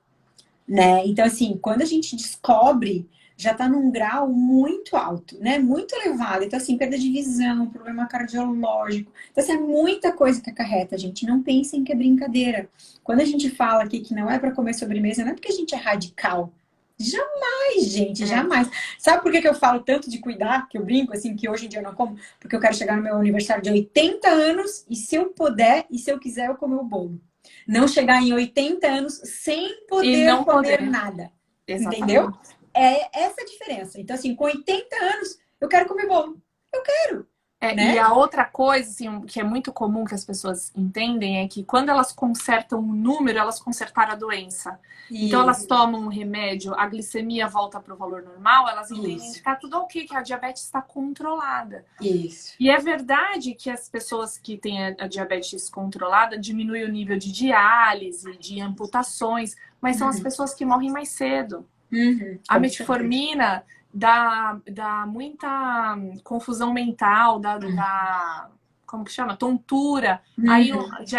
né? Então, assim, quando a gente descobre, já tá num grau muito alto, né? Muito elevado. Então, assim, perda de visão, problema cardiológico. Então, assim, é muita coisa que acarreta, gente. Não pensem que é brincadeira. Quando a gente fala aqui que não é para comer sobremesa, não é porque a gente é radical. Jamais, gente, jamais. Sabe por que eu falo tanto de cuidar? Que eu brinco, assim, que hoje em dia eu não como? Porque eu quero chegar no meu aniversário de 80 anos e se eu puder e se eu quiser eu comer o bolo. Não chegar em 80 anos sem poder comer nada. Exatamente. Entendeu? É essa a diferença. Então, assim, com 80 anos eu quero comer bolo. Eu quero. Né? E a outra coisa, assim, que é muito comum que as pessoas entendem é que quando elas consertam um número, elas consertaram a doença. Isso. Então elas tomam um remédio, a glicemia volta para o valor normal, elas entendem que está tudo ok, que a diabetes está controlada. Isso. E é verdade que as pessoas que têm a diabetes controlada diminuem o nível de diálise, de amputações, mas são as pessoas que morrem mais cedo. A metformina dá muita confusão mental, como que chama? Tontura. Aí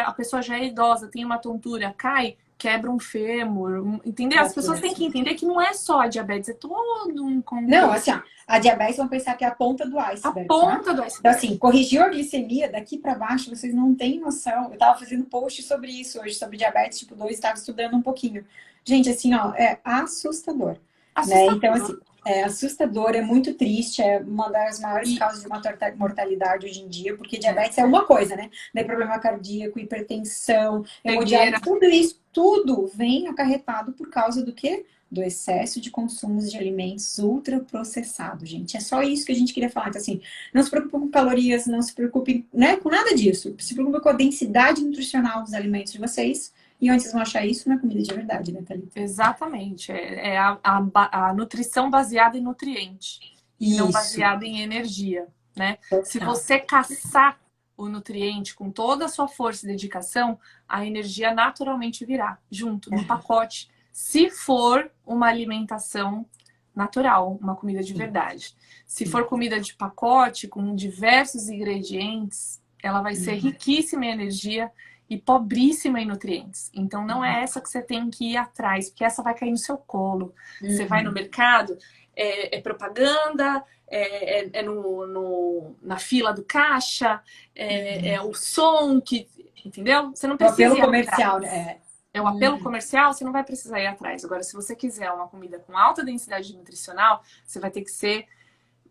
a pessoa já é idosa, tem uma tontura, cai, quebra um fêmur, entendeu? As pessoas têm que entender que não é só a diabetes, é todo um contexto. Não, assim, a diabetes, vamos pensar que é a ponta do iceberg. A ponta do iceberg. Então, assim, corrigiu a glicemia daqui para baixo, vocês não têm noção. Eu tava fazendo post sobre isso hoje, sobre diabetes tipo 2, estava estudando um pouquinho. Gente, assim, ó, é assustador. Né? Então, assim, é assustador, é muito triste, é uma das maiores causas de mortalidade hoje em dia, porque diabetes é uma coisa, né? Daí problema cardíaco, hipertensão, hemodiálise, tudo isso, tudo vem acarretado por causa do quê? Do excesso de consumos de alimentos ultraprocessados, gente. É só isso que a gente queria falar. Então, assim, não se preocupe com calorias, não se preocupe, né, com nada disso. Se preocupe com a densidade nutricional dos alimentos de vocês. E onde vocês vão achar isso? Na comida de verdade, né, Thalita? Exatamente. É a nutrição baseada em nutriente. E não baseada em energia, né? Se você caçar o nutriente com toda a sua força e dedicação, a energia naturalmente virá junto, no pacote. Se for uma alimentação natural, uma comida de verdade. Se for comida de pacote, com diversos ingredientes, ela vai ser riquíssima em energia e pobríssima em nutrientes. Então, não é essa que você tem que ir atrás, porque essa vai cair no seu colo. Você vai no mercado, é propaganda, na fila do caixa, é o som que... Entendeu? Você não O precisa apelo ir comercial, atrás. né? É o apelo comercial, você não vai precisar ir atrás. Agora, se você quiser uma comida com alta densidade nutricional, você vai ter que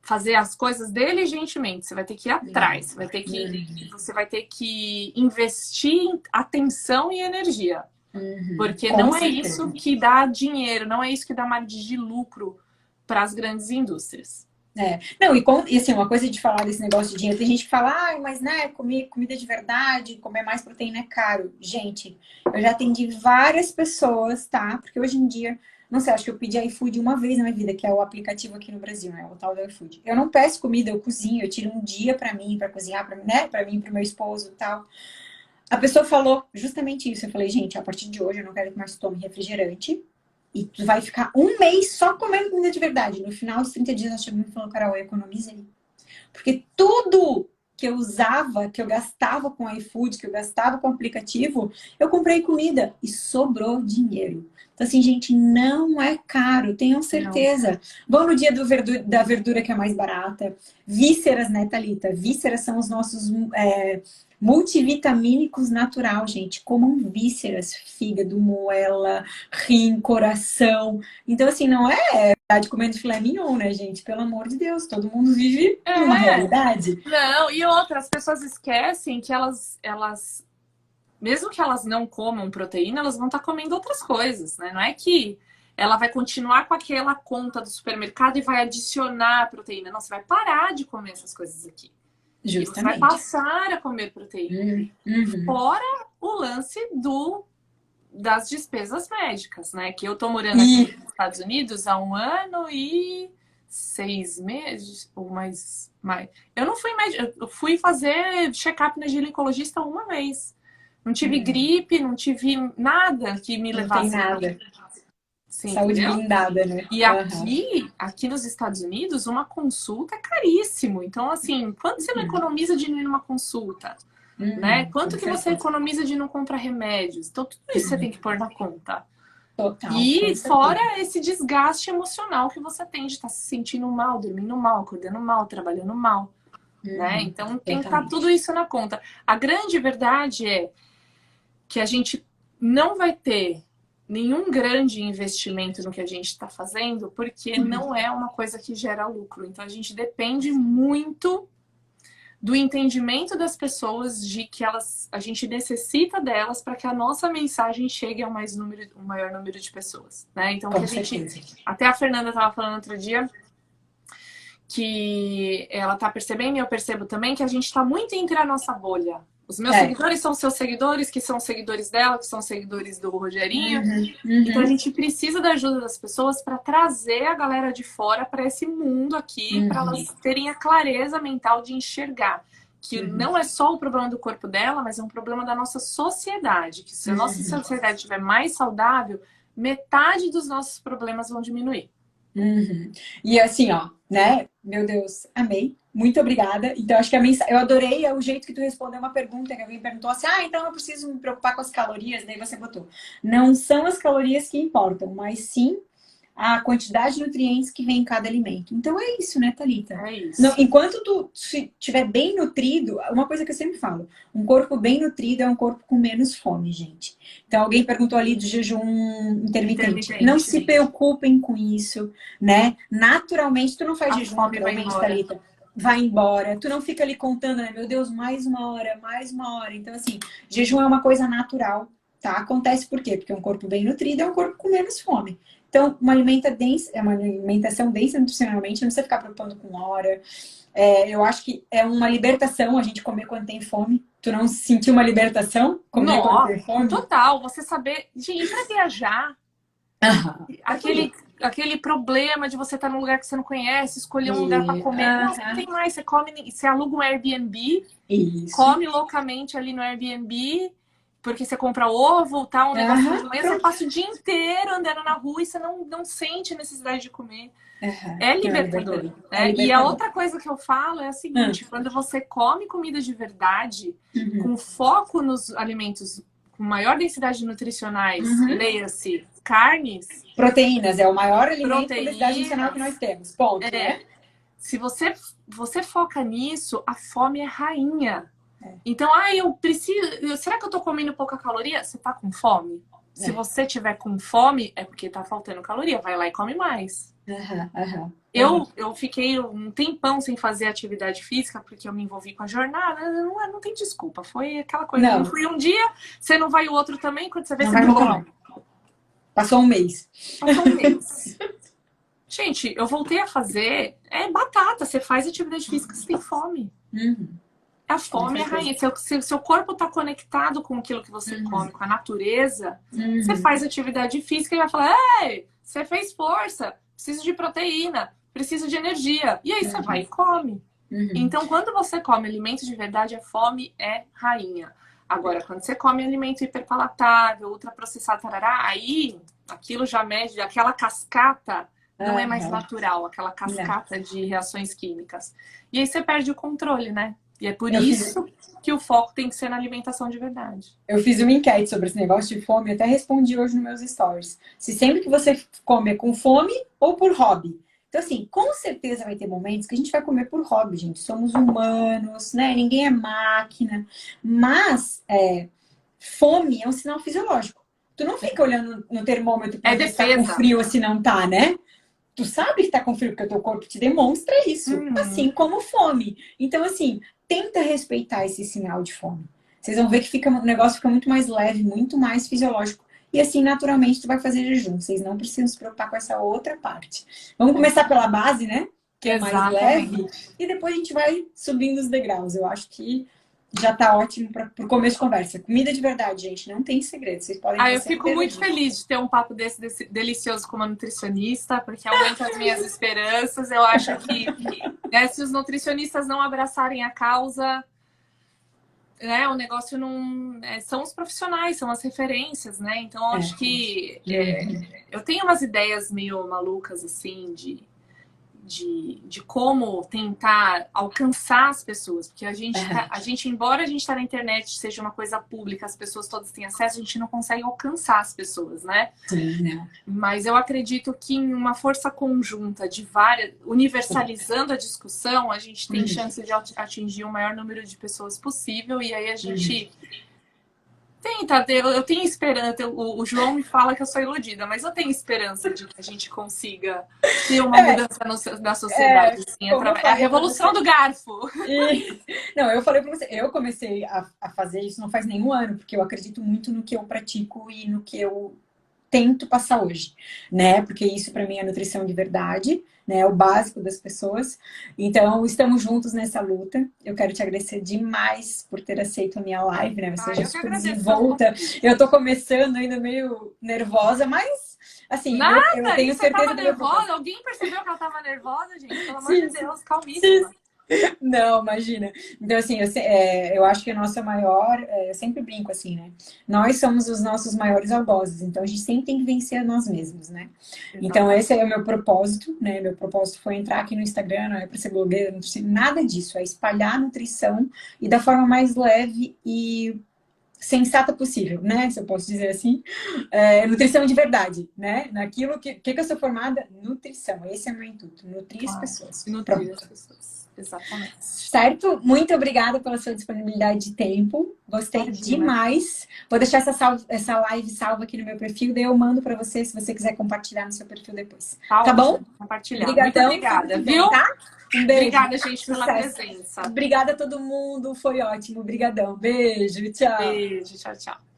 fazer as coisas diligentemente. Você vai ter que ir atrás. Você vai ter que investir em atenção e energia. Porque Com não é certeza. isso que dá dinheiro, não é isso que dá margem de lucro para as grandes indústrias. Não, e assim, uma coisa de falar desse negócio de dinheiro, tem gente que fala, mas né, comer comida de verdade, comer mais proteína é caro. Gente, eu já atendi várias pessoas, tá? Porque hoje em dia, não sei, acho que eu pedi iFood uma vez na minha vida, que é o aplicativo aqui no Brasil, né? O tal do iFood. Eu não peço comida, eu cozinho, eu tiro um dia pra mim, pra cozinhar, né? Pra mim, pro meu esposo e tal. A pessoa falou justamente isso. Eu falei, gente, a partir de hoje eu não quero que mais tome refrigerante. E tu vai ficar um mês só comendo comida de verdade. No final dos 30 dias, ela chegou e falou, Carol, economiza aí. Porque tudo que eu usava, que eu gastava com iFood, que eu gastava com aplicativo, eu comprei comida e sobrou dinheiro. Então, assim, gente, não é caro, tenham certeza. Vão no dia da verdura que é mais barata. Vísceras, né, Thalita? Vísceras são os nossos multivitamínicos natural, gente. Comam vísceras, fígado, moela, rim, coração. Então, assim, não é de comendo filé mignon, né, gente? Pelo amor de Deus, todo mundo vive uma realidade. Não, e outra, as pessoas esquecem que elas, mesmo que elas não comam proteína, elas vão estar comendo outras coisas, né? Não é que ela vai continuar com aquela conta do supermercado e vai adicionar proteína. Não, você vai parar de comer essas coisas aqui. Justamente. E você vai passar a comer proteína. Fora o lance das despesas médicas, né? Que eu tô morando aqui nos Estados Unidos há 1 ano e 6 meses, ou mais. Eu não fui médico, eu fui fazer check-up na ginecologista uma vez. Não tive gripe, não tive nada que me levasse. Não tem nada. Sim, saúde entendeu? Blindada, né? E aqui nos Estados Unidos, uma consulta é caríssimo. Então, assim, quanto você não economiza de ir numa consulta? Né? Quanto que você economiza de não comprar remédios? Então, tudo isso você tem que pôr na conta. Total. E fora esse desgaste emocional que você tem de estar se sentindo mal, dormindo mal, acordando mal, trabalhando mal. Né? Então, tem que estar tudo isso na conta. A grande verdade é que a gente não vai ter nenhum grande investimento no que a gente está fazendo, porque não é uma coisa que gera lucro. Então, a gente depende muito do entendimento das pessoas de que a gente necessita delas para que a nossa mensagem chegue ao maior número de pessoas, né? Então, até a Fernanda estava falando outro dia que ela está percebendo, e eu percebo também, que a gente está muito entre a nossa bolha. Os meus seguidores são seus seguidores, que são seguidores dela, que são seguidores do Rogerinho. Então a gente precisa da ajuda das pessoas para trazer a galera de fora para esse mundo aqui, para elas terem a clareza mental de enxergar que não é só o problema do corpo dela, mas é um problema da nossa sociedade. Que se a nossa sociedade estiver mais saudável, metade dos nossos problemas vão diminuir. E assim, ó, né? Meu Deus, amei. Muito obrigada. Então, acho que eu adorei o jeito que tu respondeu uma pergunta que alguém perguntou assim, então eu preciso me preocupar com as calorias, daí você botou. Não são as calorias que importam, mas sim a quantidade de nutrientes que vem em cada alimento. Então é isso, né, Thalita? É isso. Enquanto tu estiver bem nutrido, uma coisa que eu sempre falo, um corpo bem nutrido é um corpo com menos fome, gente. Então alguém perguntou ali do jejum intermitente. Não se preocupem com isso, né? Naturalmente, tu não faz jejum naturalmente, Thalita. Vai embora. Tu não fica ali contando, né? Meu Deus, mais uma hora, mais uma hora. Então, assim, jejum é uma coisa natural, tá? Acontece por quê? Porque um corpo bem nutrido é um corpo com menos fome. Então, uma alimentação densa nutricionalmente, não precisa ficar preocupando com hora. Eu acho que é uma libertação a gente comer quando tem fome. Tu não sentiu uma libertação? Comer quando tem fome? Total. Você saber... Gente, pra viajar, aquele problema de você estar num lugar que você não conhece, escolher um lugar para comer. Não tem mais. Você aluga um Airbnb, come loucamente ali no Airbnb... Porque você compra ovo, tá? Um negócio de manhã, você passa o dia inteiro andando na rua e você não sente necessidade de comer. É libertador. E a outra coisa que eu falo é a seguinte, quando você come comida de verdade, com foco nos alimentos com maior densidade nutricionais, leia-se, carnes... Proteínas, é o maior alimento com densidade nutricional que nós temos, ponto, né? Se você foca nisso, a fome é rainha. Então, eu preciso... Será que eu tô comendo pouca caloria? Você tá com fome? Se você tiver com fome, é porque tá faltando caloria. Vai lá e come mais. Eu fiquei um tempão sem fazer atividade física porque eu me envolvi com a jornada. Não tem desculpa. Foi aquela coisa. Eu fui um dia, você não vai o outro também. Quando você vê, você não. Passou um mês. Gente, eu voltei a fazer. É batata. Você faz atividade física, você tem fome. A fome é a rainha. Se o seu corpo está conectado com aquilo que você come, com a natureza, você faz atividade física e vai falar: ei, você fez força, preciso de proteína, preciso de energia. E aí você vai e come. Então, quando você come alimento de verdade, a fome é rainha. Agora, quando você come alimento hiperpalatável, ultraprocessado, tarará, aí aquilo já mede, aquela cascata não é mais natural, aquela cascata de reações químicas. E aí você perde o controle, né? E é por isso que o foco tem que ser na alimentação de verdade. Eu fiz uma enquete sobre esse negócio de fome, até respondi hoje nos meus stories. Se sempre que você come é com fome ou por hobby. Então, assim, com certeza vai ter momentos que a gente vai comer por hobby, gente. Somos humanos, né? Ninguém é máquina. Mas fome é um sinal fisiológico. Tu não fica olhando no termômetro pra ver se tá com frio ou se não tá, né? Tu sabe que tá com frio porque o teu corpo te demonstra isso. Assim como fome. Então, assim, tenta respeitar esse sinal de fome. Vocês vão ver que o negócio fica muito mais leve, muito mais fisiológico. E assim, naturalmente, tu vai fazer jejum. Vocês não precisam se preocupar com essa outra parte. Vamos começar pela base, né? Que é mais leve. E depois a gente vai subindo os degraus. Eu acho que já tá ótimo para o começo de conversa. Comida de verdade, gente, não tem segredo. Vocês podem eu fico muito feliz de ter um papo desse delicioso com uma nutricionista, porque aumenta as minhas esperanças. Eu acho que se os nutricionistas não abraçarem a causa, né, o negócio não... são os profissionais, são as referências, né? Então, eu acho que... eu tenho umas ideias meio malucas, assim, de como tentar alcançar as pessoas. Porque a gente, embora a gente tá na internet, seja uma coisa pública, as pessoas todas têm acesso, a gente não consegue alcançar as pessoas, né? Mas eu acredito que em uma força conjunta de várias, universalizando a discussão, a gente tem chance de atingir o maior número de pessoas possível. E aí a gente... eu tenho esperança, o João me fala que eu sou iludida, mas eu tenho esperança de que a gente consiga ter uma mudança na sociedade. Assim, é a revolução do garfo. Não, eu falei pra você, eu comecei a fazer isso não faz nenhum ano, porque eu acredito muito no que eu pratico e no que eu tento passar hoje, né? Porque isso pra mim é nutrição de verdade, né? É o básico das pessoas. Então, estamos juntos nessa luta. Eu quero te agradecer demais por ter aceito a minha live, né? Você já super desenvolta. Eu tô começando ainda meio nervosa, mas assim, eu tenho certeza que nervosa. Alguém percebeu que ela tava nervosa, gente? Pelo amor de Deus, calmíssima. Não, imagina. Então, assim, eu acho que a nossa maior... eu sempre brinco assim, né? Nós somos os nossos maiores algozes. Então, a gente sempre tem que vencer a nós mesmos, né? Então, esse é o meu propósito, né? Meu propósito foi entrar aqui no Instagram, não é para ser blogueira, nada disso. É espalhar a nutrição e da forma mais leve e sensata possível, né? Se eu posso dizer assim. Nutrição de verdade, né? Naquilo que eu sou formada, nutrição. Esse é o meu intuito. Nutrir as pessoas. Nutrir as pessoas. Exatamente. Certo? Muito obrigada pela sua disponibilidade de tempo. Gostei demais. Vou deixar essa live salva aqui no meu perfil, daí eu mando para você, se você quiser compartilhar no seu perfil depois. Tá bom? Compartilhar. Obrigadão. Muito obrigada, viu? Tá? Um beijo. Obrigada, gente, pela presença. Obrigada a todo mundo. Foi ótimo. Obrigadão. Beijo. Tchau. Beijo. Tchau, tchau.